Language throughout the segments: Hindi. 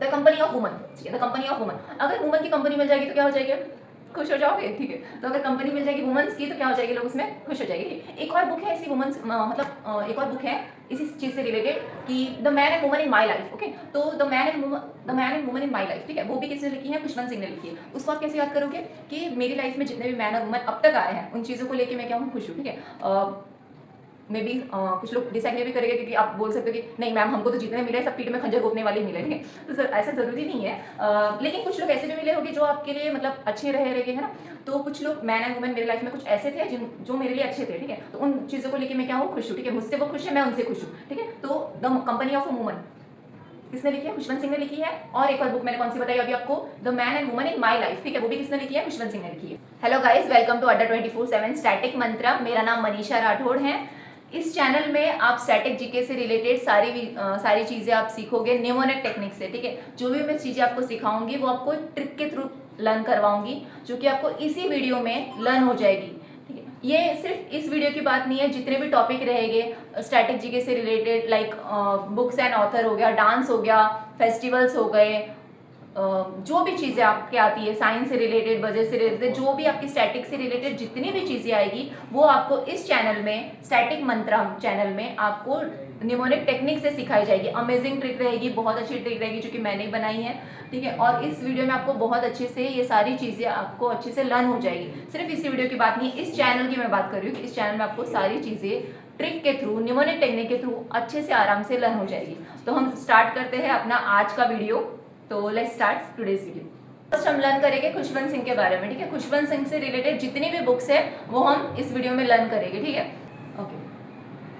द कंपनी ऑफ वुमन, ठीक है, द कंपनी ऑफ वुमन। अगर वुमन की कंपनी मिल जाएगी तो क्या हो जाएगी, खुश हो जाओगे, ठीक है। तो अगर कंपनी मिल जाएगी वुमेन्स की तो क्या हो जाएगी, लोग उसमें खुश हो जाएंगे। एक और बुक है इसी वुमेन्स मतलब एक और बुक है इसी चीज से रिलेटेड कि the man and woman in my life, okay. तो the man and woman in my life, ठीक है, वो भी किसने लिखी है, खुशवंत सिंह ने लिखी है। उसको आप कैसे याद करोगे कि मेरी लाइफ में जितने भी मैन और वुमन अब तक आए हैं उन चीजों को लेके मैं क्या हूँ, खुश हूँ, ठीक है। मे बी कुछ लोग डिसएग्री भी करेंगे क्योंकि आप बोल सकते हो कि नहीं मैम हमको तो जितने मिले सब पीठ में खंजर घोपने वाले ही मिले, ठीक है। तो सर ऐसा जरूरी नहीं है, लेकिन कुछ लोग ऐसे भी मिले होंगे जो आपके लिए मतलब अच्छे रहे है ना। तो कुछ लोग मैन एंड वुमेन मेरी लाइफ में कुछ ऐसे थे जो मेरे लिए अच्छे थे, ठीक है। तो उन चीज़ों को लेकर मैं क्या हूँ, खुश हूँ, ठीक है। मुझसे वो खुश है, मैं उनसे खुश हूँ, ठीक है। तो the company of a woman किसने लिखी है, खुशवंत सिंह ने लिखी है। और एक और बुक मैंने कौन सी बताई अभी आपको, the man and woman in my life, ठीक है, वो भी किसने लिखी है, खुशवंत सिंह ने लिखी है। हेलो गाइस, वेलकम टू अड्डा 24/7 स्टैटिक मंत्र। मेरा नाम मनीषा राठौड़ है। इस चैनल में आप स्टैटिक जीके से रिलेटेड सारी चीजें आप सीखोगे निमोनिक टेक्निक से, ठीक है। जो भी मैं चीजें आपको सिखाऊंगी वो आपको ट्रिक के थ्रू लर्न करवाऊंगी, जो कि आपको इसी वीडियो में लर्न हो जाएगी, ठीक है। ये सिर्फ इस वीडियो की बात नहीं है, जितने भी टॉपिक रहेंगे स्टैटिक जीके से related, like books and author हो गया, डांस हो गया, फेस्टिवल्स हो गए, जो भी चीज़ें आपके आती है साइंस से रिलेटेड, बजट से रिलेटेड, जो भी आपकी स्टैटिक से रिलेटेड जितनी भी चीज़ें आएगी वो आपको इस चैनल में, स्टैटिक मंत्रा चैनल में आपको निमोनिक टेक्निक से सिखाई जाएगी। अमेजिंग ट्रिक रहेगी, बहुत अच्छी ट्रिक रहेगी जो कि मैंने बनाई है, ठीक है। और इस वीडियो में आपको बहुत अच्छे से ये सारी चीज़ें आपको अच्छे से लर्न हो जाएगी। सिर्फ इसी वीडियो की बात नहीं, इस चैनल की मैं बात कर रही हूँ कि इस चैनल में आपको सारी चीज़ें ट्रिक के थ्रू, निमोनिक टेक्निक के थ्रू अच्छे से आराम से लर्न हो जाएगी। तो हम स्टार्ट करते हैं अपना आज का वीडियो। तो let's start today's video. First हम लर्न करेंगे खुशवंत सिंह के बारे में, ठीक है। खुशवंत सिंह से रिलेटेड जितनी भी बुक्स है वो हम इस वीडियो में लर्न करेंगे, ठीक है। ओके,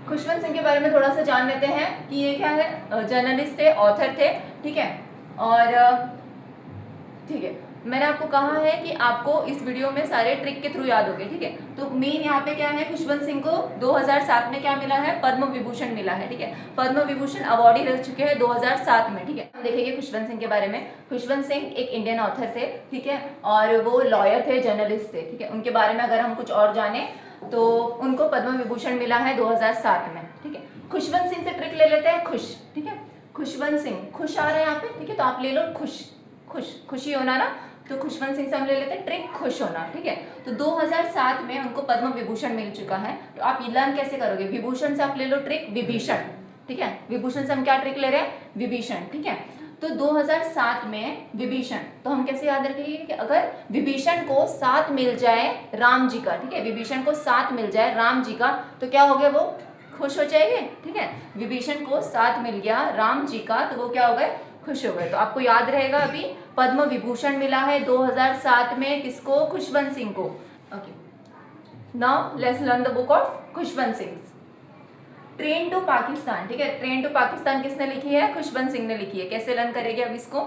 खुशवंत सिंह के बारे में थोड़ा सा जान लेते हैं कि ये क्या है, जर्नलिस्ट थे, ऑथर थे, ठीक है। और ठीक है, मैंने आपको कहा है कि आपको इस वीडियो में सारे ट्रिक के थ्रू याद होंगे, ठीक है। तो मेन यहाँ पे क्या है, खुशवंत सिंह को 2007 में क्या मिला है, पद्म विभूषण मिला है, ठीक है। पद्म विभूषण अवार्ड ही रह चुके हैं 2007 में, ठीक है। हम देखेंगे खुशवंत सिंह के बारे में। खुशवंत सिंह एक इंडियन ऑथर थे, ठीक है, और वो लॉयर थे, जर्नलिस्ट थे, ठीक है। उनके बारे में अगर हम कुछ और जाने तो उनको पद्म विभूषण मिला है 2007 में, ठीक है। खुशवंत सिंह से ट्रिक ले लेते हैं, खुश, ठीक है। खुशवंत सिंह, खुश आ रहा है यहाँ पे, ठीक है, तो आप ले लो खुश, खुशी होना ना, तो खुशवंत सिंह से हम ले लेते हैं ट्रिक खुश होना, ठीक है। तो 2007 में उनको पद्म विभूषण मिल चुका है। तो आप ये लर्न कैसे करोगे, विभूषण से आप ले लो ट्रिक विभीषण, ठीक है। विभूषण से हम क्या ट्रिक ले रहे हैं, विभीषण, ठीक है। तो 2007 में विभीषण, तो हम कैसे याद रखेंगे कि अगर विभीषण को साथ मिल जाए राम जी का, ठीक है, विभीषण को साथ मिल जाए राम जी का, तो क्या हो गया, वो खुश हो जाएंगे, ठीक है। विभीषण को साथ मिल गया राम जी का तो वो क्या हो गए, खुश हो गए। तो आपको याद रहेगा अभी पद्म विभूषण मिला है 2007 में किसको, खुशवंत सिंह को। Okay, now let's learn the book of Khushwant Singh. Train to Pakistan, ठीक है। ट्रेन टू पाकिस्तान किसने लिखी है, खुशवंत सिंह ने लिखी है। कैसे लर्न करेंगे अब इसको,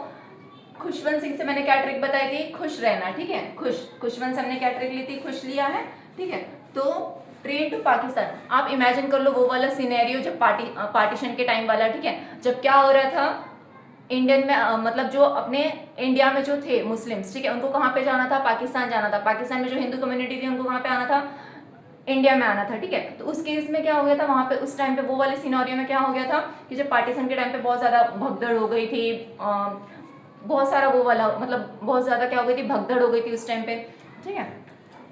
खुशवंत सिंह से मैंने क्या ट्रिक बताई थी, खुश रहना, ठीक है, खुश। खुशवंत सिंह ने क्या ट्रिक ली थी, खुश लिया है, ठीक है। तो ट्रेन टू पाकिस्तान, आप इमेजिन कर लो वो वाला सिनेरियो जब पार्टीशन के टाइम वाला, ठीक है, जब क्या हो रहा था इंडियन में, मतलब जो अपने इंडिया में जो थे मुस्लिम्स, ठीक है, उनको कहाँ पे जाना था, पाकिस्तान जाना था। पाकिस्तान में जो हिंदू कम्युनिटी थी उनको कहाँ पे आना था, इंडिया में आना था, ठीक है। तो उस केस में क्या हो गया था वहाँ पे, उस टाइम पे वो वाले सिनेरियो में क्या हो गया था कि जब पार्टीशन के टाइम पे बहुत ज़्यादा भगदड़ हो गई थी, बहुत सारा वो वाला मतलब बहुत ज़्यादा क्या हो गई थी, भगदड़ हो गई थी उस टाइम पे, ठीक है।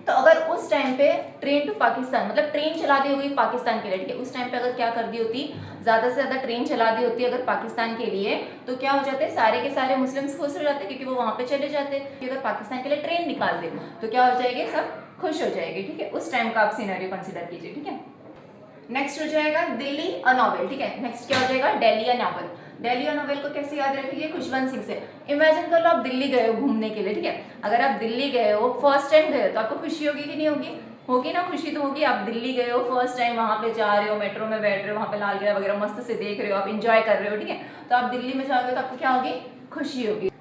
तो अगर उस टाइम पे ट्रेन टू पाकिस्तान मतलब ट्रेन चला दी होगी पाकिस्तान के लिए, ठीक है, उस टाइम पे अगर क्या कर दी होती, ज़्यादा से ज़्यादा ट्रेन चला दी होती अगर पाकिस्तान के लिए, तो क्या हो जाते, सारे के सारे मुस्लिम्स खुश हो जाते क्योंकि वो वहाँ पे चले जाते। कि अगर पाकिस्तान के लिए ट्रेन निकाल दे तो क्या हो जाएंगे, सब खुश हो जाएंगे, ठीक है। उस टाइम का आप सिनेरियो कंसिडर कीजिए, ठीक है। नेक्स्ट हो जाएगा दिल्ली अ नॉवेल, ठीक है। नेक्स्ट क्या हो जाएगा, Delhi a novel. Delhi a novel को कैसे याद रखिए, खुशवंत सिंह से। इमेजिन कर लो आप दिल्ली गए हो घूमने के लिए, ठीक है। अगर आप दिल्ली गए हो, फर्स्ट टाइम गए हो, तो आपको खुशी होगी कि नहीं होगी, होगी ना, खुशी तो होगी। आप दिल्ली गए हो, फर्स्ट टाइम वहाँ पे जा रहे हो, मेट्रो में बैठ रहे हो, वहाँ पे लाल किला वगैरह मस्त से देख रहे हो, आप इंजॉय कर रहे हो, ठीक है। तो आप दिल्ली में जाओगे तो आपको क्या होगी, खुशी होगी।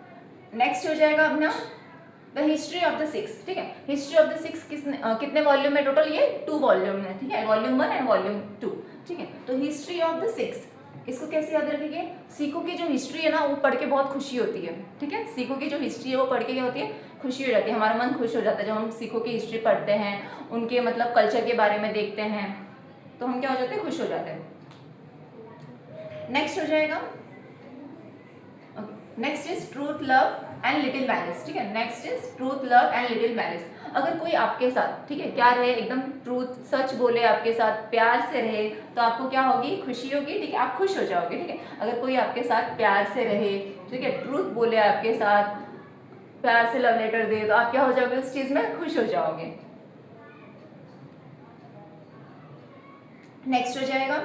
नेक्स्ट हो जाएगा अपना the history of the six, ठीक है। हिस्ट्री ऑफ द सिक्स कितने वॉल्यूम में टोटल, ये 2 वॉल्यूम में, ठीक है, वॉल्यूम 1 एंड वॉल्यूम 2, ठीक है। तो हिस्ट्री ऑफ द सिक्स, इसको कैसे याद रखेंगे, सिखों की जो हिस्ट्री है ना वो पढ़ के बहुत खुशी होती है, ठीक है। सिखों की जो हिस्ट्री है वो पढ़ के क्या होती है, खुशी हो जाती है, हमारा मन खुश हो जाता है जब हम सिखों की हिस्ट्री पढ़ते हैं, उनके मतलब कल्चर के बारे में देखते हैं, तो हम क्या हो जाते हैं, खुश हो जाते हैं। नेक्स्ट हो जाएगा next is truth love and little malice, ठीक है। Next is truth love and little malice. अगर कोई आपके साथ, ठीक है, क्या रहे, एकदम ट्रूथ, सच बोले, आपके साथ प्यार से रहे, तो आपको क्या होगी, खुशी होगी, ठीक है, आप खुश हो जाओगे, ठीक है। अगर कोई आपके साथ प्यार से रहे, ठीक है, ट्रूथ बोले आपके साथ, प्यार से लव लेटर दे, तो आप क्या हो जाओगे, उस चीज में खुश हो जाओगे। नेक्स्ट हो जाएगा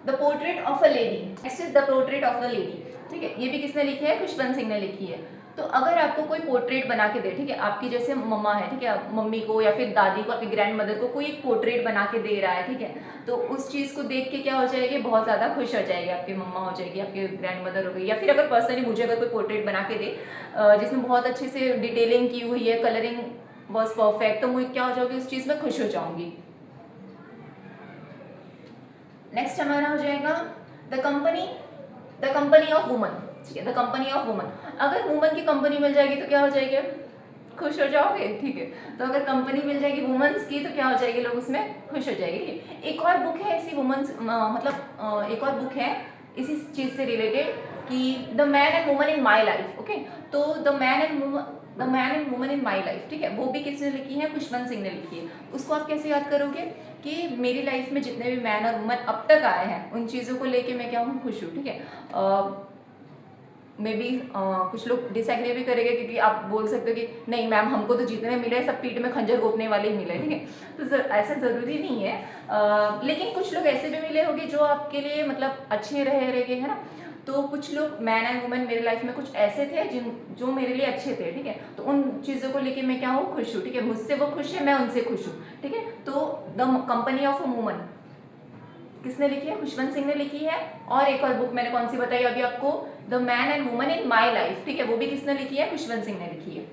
the portrait of a lady. Next is the portrait of a lady, ठीक है। ये भी किसने लिखी है, खुशवंत सिंह ने लिखी है। तो अगर आपको कोई पोर्ट्रेट बना के दे, ठीक है, आपकी जैसे मम्मा है, ठीक है, मम्मी को या फिर दादी को, आपकी ग्रैंड मदर को कोई एक पोर्ट्रेट बना के दे रहा है, ठीक है, तो उस चीज को देख के क्या हो जाएगी, बहुत ज्यादा खुश हो जाएगी, आपकी मम्मा हो जाएगी, आपकी ग्रैंड मदर हो गई, या फिर अगर पर्सनली मुझे अगर कोई पोर्ट्रेट बना के दे जिसमें बहुत अच्छे से डिटेलिंग की हुई है, कलरिंग वॉज परफेक्ट, तो मुझे क्या हो जाऊगी, उस चीज में खुश हो जाऊंगी। नेक्स्ट हमारा हो जाएगा द कंपनी ऑफ वुमन, ठीक है, द कंपनी ऑफ वुमन। अगर वुमन की कंपनी मिल जाएगी तो क्या हो जाएगी, खुश हो जाओगे, ठीक है। तो अगर कंपनी मिल जाएगी वुमेन्स की तो क्या हो जाएगी, लोग उसमें खुश हो जाएंगे, ठीक है। एक और बुक है ऐसी वुमेन्स, मतलब एक और बुक है इसी चीज से रिलेटेड कि the man and woman in my life, okay. तो the man and woman in my life, ठीक है, वो भी किसने लिखी है, खुशवंत सिंह ने लिखी है। उसको आप कैसे याद करोगे कि मेरी लाइफ में जितने भी मैन और वुमन अब तक आए हैं उन चीज़ों को लेके मैं क्या हूँ, खुश हूँ, ठीक है। मे बी कुछ लोग डिसएग्री भी करेंगे, क्योंकि आप बोल सकते हो कि नहीं मैम, हमको तो जितने मिले सब पीठ में खंजर घोपने वाले ही मिले, ठीक है। तो ऐसा ज़रूरी नहीं है, लेकिन कुछ लोग ऐसे भी मिले होंगे जो आपके लिए मतलब अच्छे रहेंगे, है ना। तो कुछ लोग मैन एंड वुमेन मेरी लाइफ में कुछ ऐसे थे जो मेरे लिए अच्छे थे, ठीक है। तो उन चीज़ों को लेके मैं क्या हूँ, खुश हूँ, ठीक है। मुझसे वो खुश है, मैं उनसे खुश हूँ, ठीक है। तो the company of a woman किसने लिखी है, खुशवंत सिंह ने लिखी है। और एक और बुक मैंने कौन सी बताई अभी आपको, the man and woman in my life, ठीक है, वो भी किसने लिखी है, खुशवंत सिंह ने लिखी है।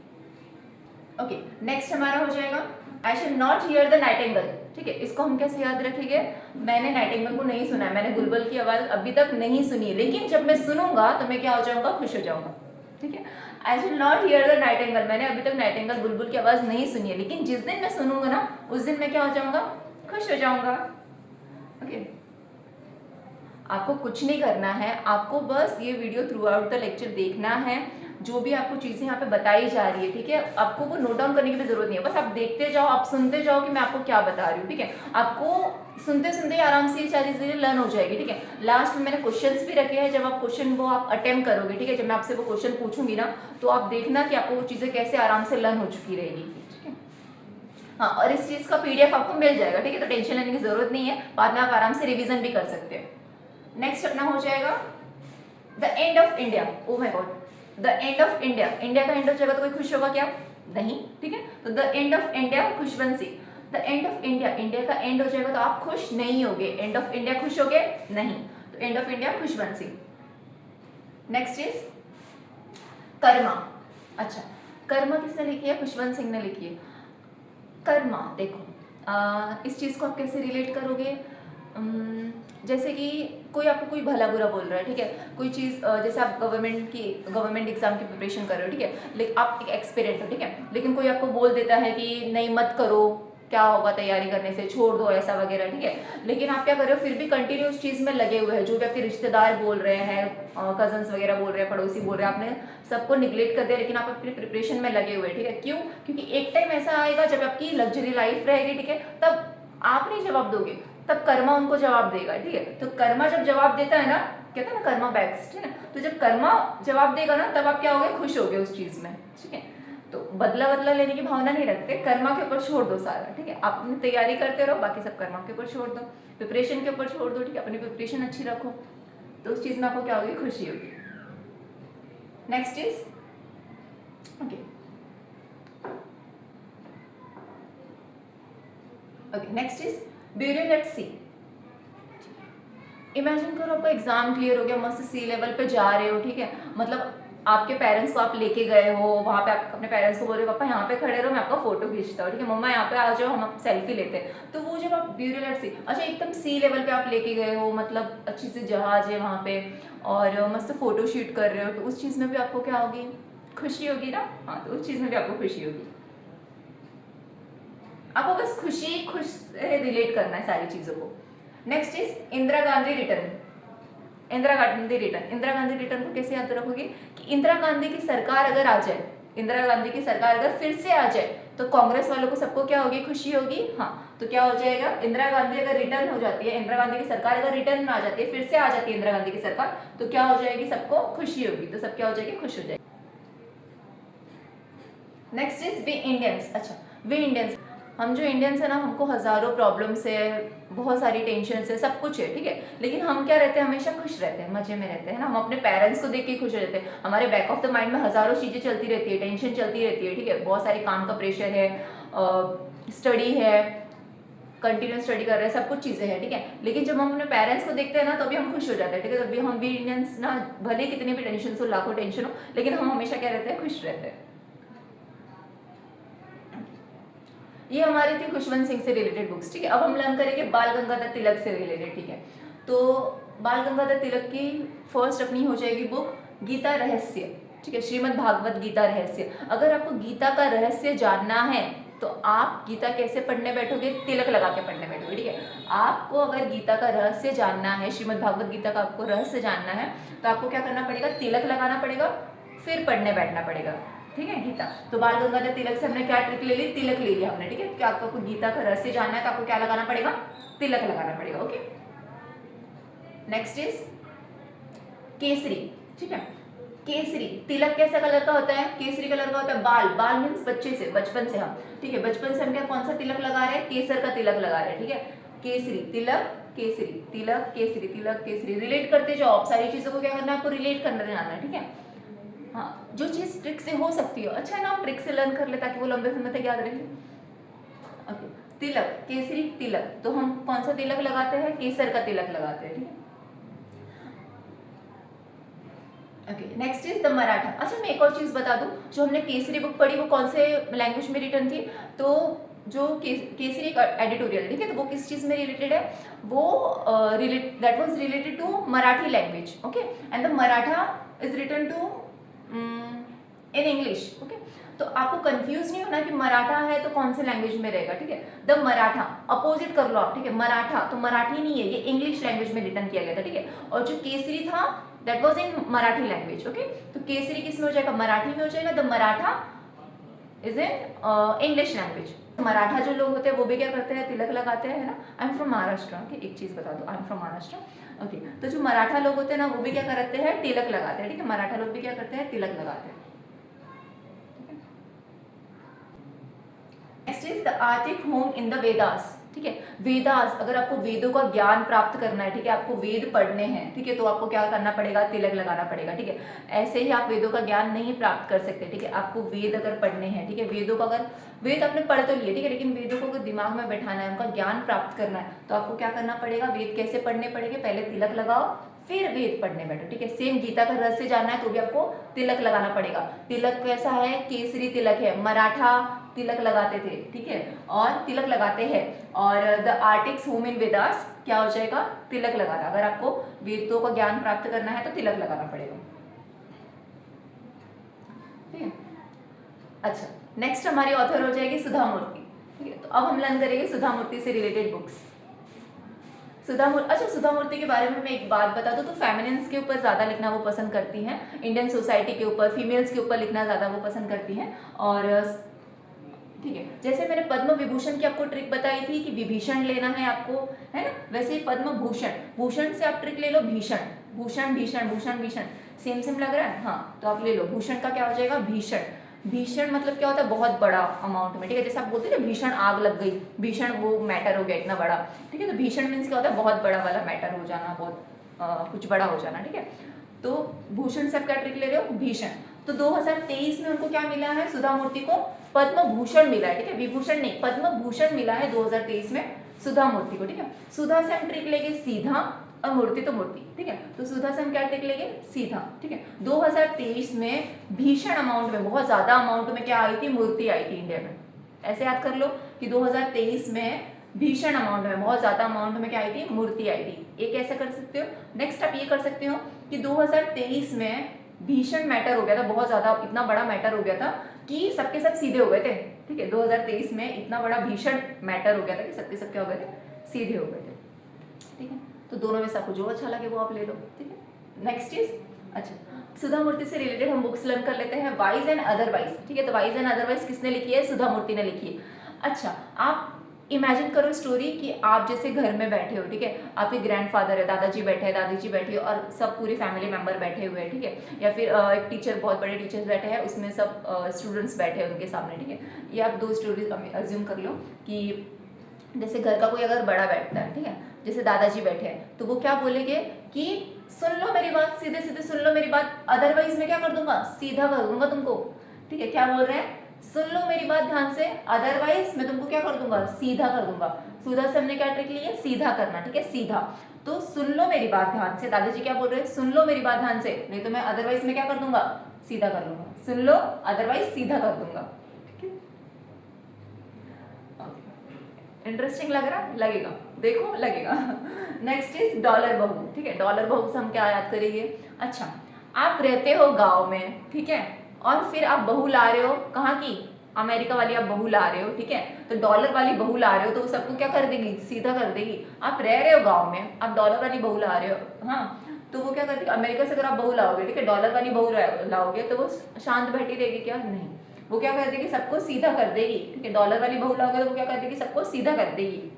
ओके, नेक्स्ट हमारा हो जाएगा I shall not hear the nightingale, ठीक है। इसको हम कैसे याद रखेंगे, मैंने नाइटिंगेल को नहीं सुना है, मैंने बुलबुल की आवाज अभी तक नहीं सुनी है, लेकिन जब मैं सुनूंगा तो मैं क्या हो जाऊंगा, खुश हो जाऊंगा, ठीक है। I shall not hear the nightingale, मैंने अभी तक नाइटिंगेल बुलबुल की आवाज नहीं सुनी है, लेकिन जिस दिन मैं सुनूंगा ना उस दिन मैं क्या हो जाऊंगा, खुश हो जाऊंगा। ओके, आपको कुछ नहीं करना है, आपको बस ये video through out the lecture देखना है, जो भी आपको चीज़ें यहाँ पे बताई जा रही है, ठीक है। आपको वो नोट डाउन करने की भी जरूरत नहीं है, बस आप देखते जाओ, आप सुनते जाओ कि मैं आपको क्या बता रही हूँ, ठीक है। आपको सुनते सुनते आराम से ये सारी चीज़ें लर्न हो जाएगी, ठीक है। लास्ट में मैंने क्वेश्चंस भी रखे हैं, जब आप क्वेश्चन वो आप अटेम्प्ट करोगे, ठीक है, जब मैं आपसे वो क्वेश्चन पूछूंगी ना, तो आप देखना कि आपको वो चीज़ें कैसे आराम से लर्न हो चुकी रहेगी, ठीक है। हाँ, और इस चीज़ का PDF आपको मिल जाएगा, ठीक है, तो टेंशन लेने की जरूरत नहीं है, बाद में आप आराम से रिविजन भी कर सकते हैं। नेक्स्ट अपना हो जाएगा the end of India. Oh my God, the end of India, India का एंड हो जाएगा तो कोई खुश होगा क्या, नहीं, ठीक है। तो the end of India, Khushwant Singh. The end of India, India का एंड हो जाएगा तो आप खुश नहीं होगे, एंड ऑफ इंडिया खुश होगे नहीं, तो end of India, Khushwant Singh. Next is Karma. अच्छा, कर्मा किसने लिखी है, खुशवंत सिंह ने लिखी है। कर्मा देखो, इस चीज़ को आप कैसे रिलेट करोगे, जैसे कि कोई आपको कोई भला बुरा बोल रहा है, ठीक है, कोई चीज़ जैसे आप गवर्नमेंट एग्जाम की प्रिपरेशन कर रहे हो, ठीक है, लेकिन आप एक एक्सपीरियंट हो, ठीक है, लेकिन कोई आपको बोल देता है कि नहीं मत करो, क्या होगा तैयारी करने से, छोड़ दो ऐसा वगैरह, ठीक है। लेकिन आप क्या कर रहे हो, फिर भी कंटिन्यू उस चीज़ में लगे हुए हैं, जो भी आपके रिश्तेदार बोल रहे हैं, कजन्स वगैरह बोल रहे हैं, पड़ोसी बोल रहे हैं, आपने सबको निगलेक्ट कर दिया, लेकिन आप अपनी प्रिपरेशन में लगे हुए हैं, ठीक है। क्यों, क्योंकि एक टाइम ऐसा आएगा जब आपकी लग्जरी लाइफ रहेगी, ठीक है, तब आप नहीं जवाब दोगे, तब कर्मा उनको जवाब देगा, ठीक है। तो कर्मा जब जवाब देता है ना, कहते हैं ना कर्मा बैक्स, ठीक है ना, तो जब कर्मा जवाब देगा ना तब आप क्या होगे, खुश होगे उस चीज में, ठीक है। तो बदला लेने की भावना नहीं रखते, कर्मा के ऊपर छोड़ दो सारा, ठीक है। आप अपनी तैयारी करते रहो, बाकी सब कर्मा के ऊपर छोड़ दो, प्रिपरेशन के ऊपर छोड़ दो, ठीक है, अपनी प्रिपरेशन अच्छी रखो, तो उस चीज में आपको क्या होगी, खुशी होगी। Next is okay, next is bureau let see. Imagine करो आपका एग्जाम क्लियर हो गया, मस्त C लेवल पे जा रहे हो, ठीक है, मतलब आपके पेरेंट्स को आप लेके गए हो वहाँ पे, आप अपने पेरेंट्स को बोल रहे हो पापा यहाँ पे खड़े रहो, मैं आपका फोटो खींचता हूँ, ठीक है, मम्मा यहाँ पे आ जाओ, हम सेल्फी लेते हैं। तो वो जब आप ब्यूरो लेट सी, अच्छा एकदम C लेवल पे आप लेके गए हो, मतलब अच्छी सी जहाज है वहाँ पे, और मस्त फोटो शूट कर रहे हो, तो उस चीज़ में भी आपको क्या होगी, खुशी होगी ना। हाँ, तो उस चीज़ में भी आपको खुशी होगी। आपको बस खुश रिलेट करना है सारी चीज़ों को। Next is Indira Gandhi return. Indira Gandhi return को कैसे याद रखोगे कि इंदिरा गांधी की सरकार अगर आ जाए, इंदिरा गांधी की सरकार अगर फिर से आ जाए तो कांग्रेस वालों को सबको क्या होगी, खुशी होगी। हाँ, तो क्या हो जाएगा, इंदिरा गांधी अगर रिटर्न हो जाती है, इंदिरा गांधी की सरकार अगर रिटर्न में आ जाती है, फिर से आ जाती है इंदिरा गांधी की सरकार, तो क्या हो जाएगी, सबको खुशी होगी, तो सब क्या हो जाएगी, खुश हो जाएगी। Next is we Indians. अच्छा, वी इंडियंस, हम जो इंडियंस है ना, हमको हजारों प्रॉब्लम्स है, बहुत सारी टेंशन है, सब कुछ है, ठीक है, लेकिन हम क्या रहते हैं, हमेशा खुश रहते हैं, मजे में रहते हैं ना। हम अपने पेरेंट्स को देख के खुश रहते हैं, हमारे बैक ऑफ द माइंड में हजारों चीजें चलती रहती है, टेंशन चलती रहती है, ठीक है, बहुत सारे काम का प्रेशर है, स्टडी है, कंटिन्यूस स्टडी कर रहे हैं, सब कुछ चीजें हैं, ठीक है, लेकिन जब हम अपने पेरेंट्स को देखते हैं ना, तो अभी हम खुश हो जाते हैं, ठीक है। तभी हम भी इंडियंस ना, भले कितनी भी टेंशन हो, लाखों टेंशन हो, लेकिन हम हमेशा क्या रहते हैं, खुश रहते हैं। ये हमारी थी खुशवंत सिंह से रिलेटेड बुक्स, ठीक है। अब हम लर्न करेंगे बाल गंगाधर तिलक से रिलेटेड, ठीक है। तो बाल गंगाधर तिलक की फर्स्ट अपनी हो जाएगी बुक गीता रहस्य, ठीक है, श्रीमद् भागवत गीता रहस्य। अगर आपको गीता का रहस्य जानना है तो आप गीता कैसे पढ़ने बैठोगे, तिलक लगा के पढ़ने बैठोगे, ठीक है। आपको अगर गीता का रहस्य जानना है, श्रीमद् भागवत गीता का आपको रहस्य जानना है, तो आपको क्या करना पड़ेगा, तिलक लगाना पड़ेगा, फिर पढ़ने बैठना पड़ेगा, ठीक है, गीता। तो बाल गंगाधर तिलक से हमने क्या ट्रिक ले ली, तिलक ले लिया हमने, ठीक है। कि आपको गीता का रहस्य जानना है तो आपको क्या लगाना पड़ेगा, तिलक लगाना पड़ेगा, ओके। नेक्स्ट इज केसरी, ठीक है। केसरी तिलक कैसा कलर का होता है, केसरी कलर का होता है। बाल, बाल मीन्स बच्चे से, बचपन से हम, ठीक है, बचपन से हम क्या कौन सा तिलक लगा रहे हैं, केसर का तिलक लगा रहे हैं, ठीक है। केसरी तिलक, केसरी तिलक, केसरी तिलक, केसरी, रिलेट करते जाओ आप, सारी चीजों को क्या करना है, आपको रिलेट करना जाना है, ठीक है। हाँ, जो चीज ट्रिक से हो सकती है, अच्छा है ना, आप ट्रिक से लर्न कर ले ताकि वो लंबे समय तक याद रहे। ओके, तिलक, केसरी तिलक, तो हम कौन सा तिलक लगाते हैं, केसर का तिलक लगाते हैं, ठीक है। Okay, next is the Maratha. अच्छा, मैं एक और चीज बता दूं, जो हमने केसरी बुक पढ़ी वो कौन से लैंग्वेज में रिटर्न थी, तो जो केसरी एडिटोरियल, ठीक है, तो वो किस चीज में रिलेटेड है, वो that was related to Marathi language, okay, and the Maratha is written to in English, okay. तो आपको कंफ्यूज नहीं होना कि मराठा है तो कौन से लैंग्वेज में रहेगा, ठीक है। द मराठा अपोजिट कर लो आप, ठीक है, मराठा तो मराठी नहीं है, ये इंग्लिश लैंग्वेज में रिटर्न किया गया था, ठीक है। और जो केसरी था that was in Marathi language, okay. तो केसरी किस में हो जाएगा, मराठी में हो जाएगा। The Maratha is in English language. Maratha जो लोग होते हैं वो भी क्या करते हैं, तिलक लगाते हैं ना। I am from Maharashtra, okay, एक चीज बता दो, I am from Maharashtra, okay. तो जो मराठा लोग होते हैं ना, वो भी क्या करते हैं, तिलक लगाते हैं, ठीक है। मराठा लोग भी क्या करते हैं, तिलक लगाते हैं। Next is the Arctic home in the Vedas, ठीक है। वेदास, अगर आपको वेदों का ज्ञान प्राप्त करना है, ठीक है, आपको वेद पढ़ने हैं, ठीक है, तो आपको क्या करना पड़ेगा, तिलक लगाना पड़ेगा, ठीक है। ऐसे ही आप वेदों का ज्ञान नहीं प्राप्त कर सकते, ठीक है। आपको वेद अगर पढ़ने हैं, ठीक है, वेदों का अगर वेद आपने पढ़ तो लिए, ठीक है, लेकिन वेदों को अगर दिमाग में बैठाना है, उनका ज्ञान प्राप्त करना है, तो आपको क्या करना पड़ेगा, वेद कैसे पढ़ने पड़ेंगे, पहले तिलक लगाओ फिर वेद पढ़ने बैठो, ठीक है। सेम गीता का रहस्य जानना है तो भी आपको तिलक लगाना पड़ेगा। तिलक कैसा है, केसरी तिलक है, मराठा तिलक लगाते थे, ठीक है, और तिलक लगाते हैं। और द आर्टिक्स होम इन वेदास क्या हो जाएगा, तिलक लगाना। अगर आपको वेदों का ज्ञान प्राप्त करना है तो तिलक लगाना पड़ेगा, ठीक है। अच्छा, नेक्स्ट हमारी ऑथर हो जाएगी सुधा मूर्ति, ठीक है। तो अब हम लर्न करेंगे सुधा मूर्ति से रिलेटेड बुक्स। अच्छा, सुधा मूर्ति के बारे में मैं एक बात बता दूं, तो फेमिनिन्स के ऊपर ज़्यादा लिखना वो पसंद करती हैं, इंडियन सोसाइटी के ऊपर, फीमेल्स के ऊपर लिखना ज़्यादा वो पसंद करती हैं। और ठीक है, जैसे मैंने पद्म विभूषण की आपको ट्रिक बताई थी कि विभीषण लेना है आपको, है ना, वैसे ही पद्म भूषण, भूषण से आप ट्रिक ले लो, भीषण, भूषण भीषण, भूषण भीषण, सेम सेम लग रहा है, हाँ, तो आप ले लो भूषण का क्या हो जाएगा, भीषण। भीषण मतलब क्या होता है, बहुत बड़ा अमाउंट में, ठीक है, जैसे आप बोलते हैं ना भीषण आग लग गई, भीषण वो मैटर हो गया इतना बड़ा, ठीक है। तो भीषण मीन्स क्या होता है, बहुत बड़ा वाला मैटर हो जाना, बहुत कुछ बड़ा हो जाना, ठीक है। तो भूषण से आप क्या ट्रिक ले रहे हो, भीषण। तो 2023 में उनको क्या मिला है, सुधा मूर्ति को पद्म भूषण मिला है, ठीक है, विभूषण नहीं, पद्म भूषण मिला है 2023 में सुधा मूर्ति को, ठीक है। सुधा से हम ट्रिक लेंगे सीधा, और मूर्ति तो मूर्ति, ठीक है। तो सुधा से हम क्या ट्रिक लेंगे, सीधा, ठीक है। 2023 में भीषण अमाउंट में, बहुत ज्यादा अमाउंट में क्या आई थी, मूर्ति आई थी इंडिया में। ऐसे याद कर लो कि 2023 में भीषण अमाउंट में, बहुत ज्यादा अमाउंट में क्या आई थी, मूर्ति आई थी। एक ऐसा कर सकते हो। नेक्स्ट आप ये कर सकते हो कि 2023 में भीषण मैटर हो गया था, बहुत ज्यादा, इतना बड़ा मैटर हो गया था कि सबके सब सीधे हो गए थे, ठीक है। 2023 में इतना बड़ा भीषण मैटर हो गया था कि सबके सब क्या हो गए थे, सीधे हो गए थे, ठीक है। तो दोनों में से आपको जो अच्छा लगे वो आप ले लो, ठीक है। नेक्स्ट इज, अच्छा, सुधा मूर्ति से रिलेटेड हम बुक्स लर्न कर लेते हैं, वाइज एंड अदरवाइज। ठीक है, तो वाइज एंड अदरवाइज किसने लिखी है? सुधा मूर्ति ने लिखी है। अच्छा, आप इमेजिन करो स्टोरी कि आप जैसे घर में बैठे हो, ठीक है, आपके ग्रैंडफादर है, दादाजी बैठे हैं, दादी जी बैठी है, और सब पूरी फैमिली मेंबर बैठे हुए हैं, ठीक है, या फिर एक टीचर, बहुत बड़े टीचर्स बैठे हैं, उसमें सब स्टूडेंट्स बैठे हैं उनके सामने, ठीक है। ये आप दो स्टोरीज अज्यूम कर लो कि जैसे घर का कोई अगर बड़ा बैठता है, ठीक है, जैसे दादाजी बैठे हैं, तो वो क्या बोलेंगे कि सुन लो मेरी बात, सीधे सीधे सुन लो मेरी बात, अदरवाइज मैं क्या कर दूंगा? सीधा कर दूंगा तुमको। ठीक है, क्या बोल रहे हैं? सुन लो मेरी बात ध्यान से, अदरवाइज मैं तुमको क्या कर दूंगा? सीधा कर दूंगा। सीधा से हमने क्या ट्रिक ली है? सीधा करना। ठीक है, सीधा। तो सुन लो मेरी बात ध्यान से, दादाजी क्या बोल रहे हैं? सुन लो मेरी बात ध्यान से, नहीं तो मैं अदरवाइज में क्या कर दूंगा? सीधा कर लूंगा। सुन लो, अदरवाइज सीधा कर दूंगा। इंटरेस्टिंग लग रहा? लगेगा, देखो लगेगा। नेक्स्ट इज डॉलर बहू। ठीक है, डॉलर बहू से हम क्या याद करेंगे? अच्छा, आप रहते हो गांव में, ठीक है, और फिर आप बहू ला रहे हो, कहाँ की? अमेरिका वाली आप बहू ला रहे हो, ठीक है, तो डॉलर वाली बहू ला रहे हो, तो वो सबको क्या कर देगी? सीधा कर देगी। आप रह रहे हो गांव में, आप डॉलर वाली बहू ला रहे हो, हाँ, तो वो क्या करती है? अमेरिका से अगर आप बहू लाओगे, ठीक है, डॉलर वाली बहू लाओगे, तो वो शांत बैठी रहेगी क्या? नहीं, वो क्या कर देगी? सबको सीधा कर देगी। ठीक है, डॉलर वाली बहू लाओगे तो वो क्या कर देगी? सबको सीधा कर देगी।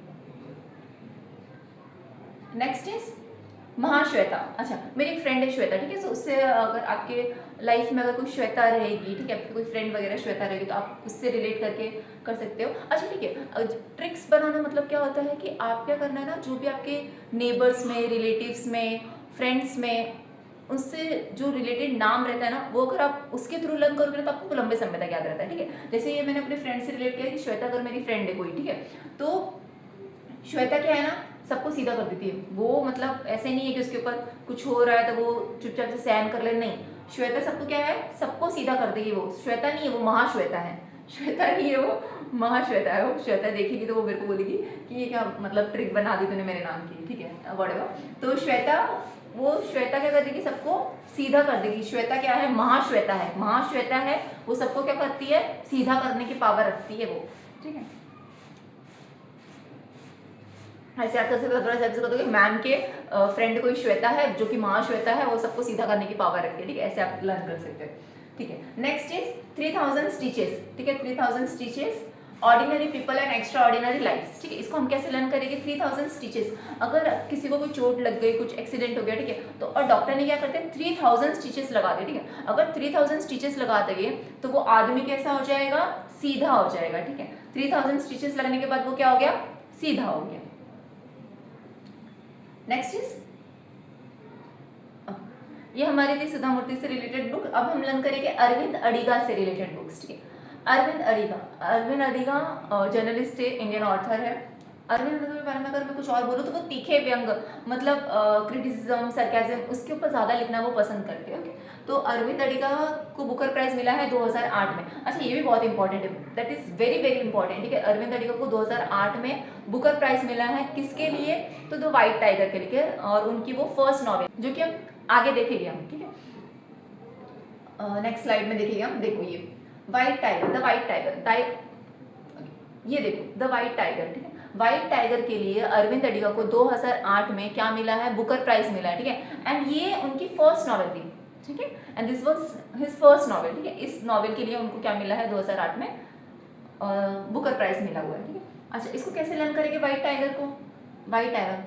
Next is Mahashweta. अच्छा, मेरी एक फ्रेंड है श्वेता, ठीक है, तो उससे अगर आपके लाइफ में अगर कोई श्वेता रहेगी, ठीक है, आपकी कोई फ्रेंड वगैरह श्वेता रहेगी, तो आप उससे रिलेट करके कर सकते हो। अच्छा, ठीक है, ट्रिक्स बनाना मतलब क्या होता है कि आप क्या करना है ना, जो भी आपके नेबर्स में, रिलेटिव्स में, फ्रेंड्स में, उससे जो रिलेटेड नाम रहता है ना, वो अगर आप उसके थ्रू लर्न करोगे ना, तो आपको लंबे समय तक याद रहता है। ठीक है, जैसे ये मैंने अपने फ्रेंड से रिलेट किया कि श्वेता अगर मेरी फ्रेंड है कोई, ठीक है, तो श्वेता क्या है ना, सबको सीधा कर देती है। वो मतलब ऐसे नहीं है कि उसके ऊपर कुछ हो रहा है तो वो चुपचाप से सहन कर ले, नहीं, श्वेता सबको क्या है? सबको सीधा कर देगी। वो श्वेता नहीं है, वो महाश्वेता है। श्वेता नहीं है, वो महाश्वेता है। वो श्वेता देखेगी तो वो मेरे को बोलेगी कि ये क्या मतलब ट्रिक बना दी तूने मेरे नाम की, ठीक है, व्हाटएवर। तो श्वेता, वो श्वेता क्या कर देगी? सबको सीधा कर देगी। श्वेता क्या है? महाश्वेता है। महाश्वेता है, वो सबको क्या करती है? सीधा करने की पावर रखती है वो। ठीक है, ऐसे आप कर सकते हो कि मैम के फ्रेंड कोई श्वेता है जो कि महाश्वेता है, वो सबको सीधा करने की पावर रखती है। ठीक है, ऐसे आप लर्न कर सकते हैं। ठीक है, नेक्स्ट इज 3000 स्टिचेस। ठीक है, 3000 stitches, ordinary people and extraordinary lifes. ठीक है, इसको हम कैसे लर्न करेंगे? 3000 स्टिचेस, अगर किसी को कोई चोट लग गई, कुछ एक्सीडेंट हो गया, ठीक है, तो और डॉक्टर ने क्या करते हैं? 3000 स्टिचेस लगा दिए। ठीक है, अगर 3000 स्टिचेस लगा देंगे तो वो आदमी कैसा हो जाएगा? सीधा हो जाएगा। ठीक है, 3000 स्टिचेस लगने के बाद वो क्या हो गया? सीधा हो गया। नेक्स्ट इज, ये हमारी थी सुधा मूर्ति से रिलेटेड बुक। अब हम लर्न करेंगे अरविंद अडिगा से रिलेटेड बुक्स। ठीक है, अरविंद अडिगा, अरविंद अडिगा जर्नलिस्ट है, इंडियन ऑथर है। अरविंद अडिगा के बारे में अगर मैं कुछ और बोलूँ तो वो तीखे व्यंग, मतलब क्रिटिसिज्म, सरकाज़म, उसके ऊपर ज़्यादा लिखना वो पसंद करते हैं। ओके, तो अरविंद अडिगा को बुकर प्राइज मिला है 2008 में। अच्छा, ये भी बहुत इंपॉर्टेंट है, that is very very important. ठीक है, अरविंद अडिगा को 2008 में बुकर प्राइज मिला है, किसके लिए? तो द व्हाइट टाइगर के लिए, और उनकी वो फर्स्ट नॉवेल, जो कि हम आगे देखेंगे हम। ठीक है, नेक्स्ट स्लाइड में देखेंगे हम। देखो ये white tiger, the white tiger, ये देखो द व्हाइट टाइगर। ठीक है, व्हाइट टाइगर के लिए अरविंद अडिगा को 2008 में क्या मिला है? बुकर प्राइज मिला है। ठीक है, एंड ये उनकी फर्स्ट नॉवेल थी। ठीक है, and this was his first novel. ठीक है, इस नॉवेल के लिए उनको क्या मिला है? 2008 में बुकर प्राइज मिला हुआ है। ठीक है, अच्छा, इसको कैसे लर्न करेंगे व्हाइट टाइगर को? व्हाइट टाइगर,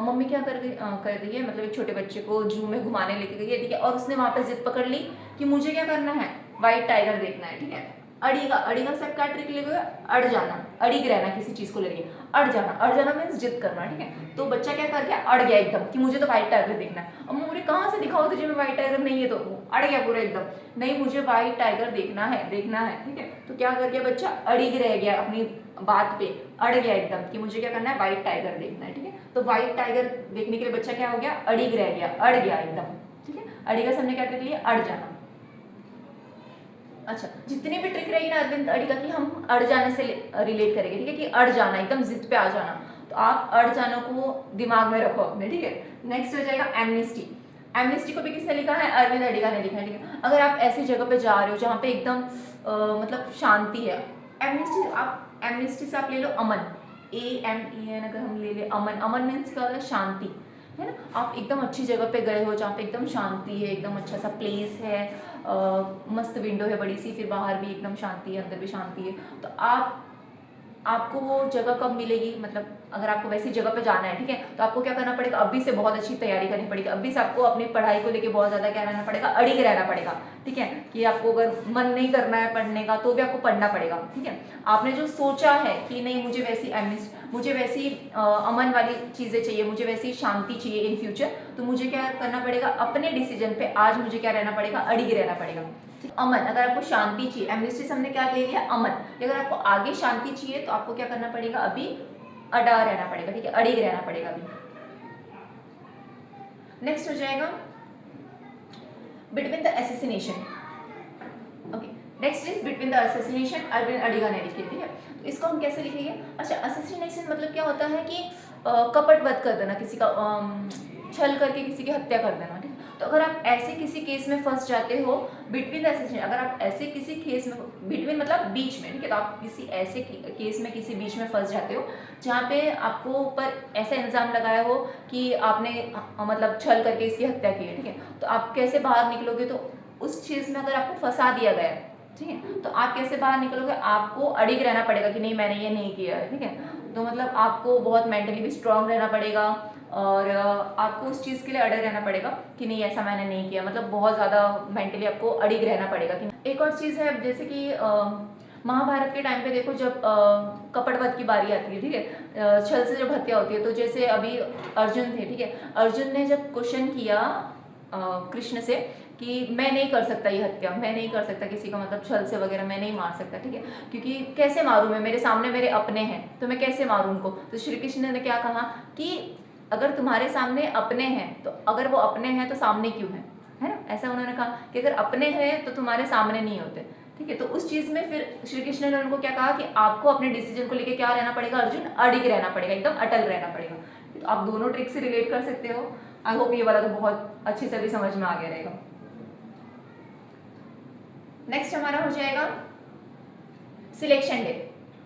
मम्मी क्या कर रही है, मतलब एक छोटे बच्चे को जू में घुमाने लेके गई है, ठीक है, और उसने वहां पे जिद पकड़ ली कि मुझे क्या करना है? व्हाइट टाइगर देखना है। ठीक है, अड़ीगा, अड़ीगा से क्या ट्रिक लेके अड़ जाना, अड़ीग रहना किसी चीज को लेके, अड़ जाना मीन्स जिद करना। ठीक है, तो बच्चा क्या कर गया? अड़ गया एकदम कि मुझे तो व्हाइट टाइगर देखना है। अब मुझे कहाँ से दिखाओ तुझे में व्हाइट टाइगर नहीं है, तो अड़ गया पूरा एकदम, नहीं मुझे व्हाइट टाइगर देखना है, देखना है। ठीक है, तो क्या कर गया बच्चा? अड़ीग रह गया अपनी बात पे, अड़ गया एकदम कि मुझे क्या करना है? व्हाइट टाइगर देखना है। ठीक है, तो व्हाइट टाइगर देखने के लिए बच्चा क्या हो गया? अड़ीग रह गया, अड़ गया एकदम। ठीक है, अड़ीगा से हमने क्या ट्रिक लिया? अड़ जाना। अच्छा, जितनी भी ट्रिक रहेगी ना अरविंद अडिगा की, हम अड़ जाने से रिलेट करेंगे। ठीक है, कि अड़ जाना, एकदम जिद पे आ जाना, तो आप अड़ जाना को दिमाग में रखो अपने। ठीक है, नेक्स्ट हो जाएगा एमनेस्टी। एमनेस्टी को भी किसने लिखा है? अरविंद अडिगा ने लिखा है। ठीक है, अगर आप ऐसी जगह पे जा रहे हो जहाँ पे एकदम मतलब शांति है, एमनेस्टी से आप ले लो अमन, AMEN, अगर हम ले ले अमन, अमन मीन्स क्या होता है? शांति। है ना। आप एकदम अच्छी जगह पे गए हो जहाँ पे एकदम शांति है, एकदम अच्छा सा प्लेस है, मस्त विंडो है बड़ी सी, फिर बाहर भी एकदम शांति है, अंदर भी शांति है, तो आपको वो जगह कब मिलेगी, मतलब अगर आपको वैसी जगह पे जाना है, ठीक है, तो आपको क्या करना पड़ेगा, अभी से बहुत अच्छी तैयारी करनी पड़ेगी, अभी से आपको अपनी पढ़ाई को लेके बहुत ज़्यादा क्या रहना पड़ेगा, अड़िग रहना पड़ेगा, ठीक है, कि आपको अगर मन नहीं करना है पढ़ने का तो भी आपको पढ़ना पड़ेगा, ठीक है। आपने जो सोचा है कि नहीं मुझे वैसी मुझे वैसी अमन वाली चीज़ें चाहिए, मुझे वैसी शांति चाहिए इन फ्यूचर, तो मुझे क्या करना पड़ेगा, अपने डिसीजन पे आज मुझे क्या रहना पड़ेगा, अड़िग रहना पड़ेगा। अमन, अगर आपको शांति चाहिए, एमनिस्ट्री हमने क्या ले लिया, अमन, अगर आपको आगे शांति चाहिए तो आपको क्या करना पड़ेगा, अभी अड़ा रहना पड़ेगा, ठीक है, अड़िग रहना पड़ेगा अभी। नेक्स्ट हो जाएगा between the assassination. Okay, next is between the assassination Aravind Adiga ने लिखी, ठीक है, तो इसको हम कैसे लिखेंगे। अच्छा, असैसिनेशन मतलब क्या होता है कि कपटवध कर देना, किसी का छल करके किसी की हत्या कर देना, ठीक है। तो अगर आप ऐसे किसी केस में फंस जाते हो, बिटवीन द असैसिनेशन, अगर आप ऐसे किसी केस में, बिटवीन मतलब बीच में, ठीक है, तो आप किसी ऐसे केस में किसी बीच में फंस जाते हो जहाँ पे आपको ऊपर ऐसा इल्ज़ाम लगाया हो कि आपने मतलब छल करके इसकी हत्या की है, ठीक है, तो आप कैसे बाहर निकलोगे, तो उस चीज़ में अगर आपको फंसा दिया गया है, ठीक है, तो आप कैसे बाहर निकलोगे, आपको अड़िग रहना पड़ेगा कि नहीं मैंने ये नहीं किया है, ठीक है, तो मतलब आपको बहुत मेंटली भी स्ट्रांग रहना पड़ेगा और आपको उस चीज़ के लिए अड़े रहना पड़ेगा कि नहीं ऐसा मैंने नहीं किया, मतलब बहुत ज़्यादा मेंटली आपको अड़िग रहना पड़ेगा कि। एक और चीज़ है, जैसे कि महाभारत के टाइम पे देखो, जब कपटवध की बारी आती है, ठीक है, छल से जब हत्या होती है, तो जैसे अभी अर्जुन थे, ठीक है, अर्जुन ने जब क्वेश्चन किया कृष्ण से कि मैं नहीं कर सकता ये हत्या, मैं नहीं कर सकता किसी का मतलब छल से वगैरह मैं नहीं मार सकता, ठीक है, क्योंकि कैसे मारूं मैं, मेरे सामने मेरे अपने हैं तो मैं कैसे मारूं उनको। तो श्री कृष्ण ने क्या कहा कि अगर तुम्हारे सामने अपने हैं तो अगर वो अपने हैं तो सामने क्यों है ना, ऐसा उन्होंने कहा कि अगर अपने हैं तो तुम्हारे सामने नहीं होते, ठीक है। तो उस चीज़ में फिर श्री कृष्ण ने उनको क्या कहा कि आपको अपने डिसीजन को लेके क्या रहना पड़ेगा, अर्जुन, अड़िग रहना पड़ेगा, एकदम अटल रहना पड़ेगा। तो आप दोनों ट्रिक से रिलेट कर सकते हो। आई होप ये वाला तो बहुत अच्छे से भी समझ में आ गया रहेगा। नेक्स्ट हमारा हो जाएगा सिलेक्शन डे।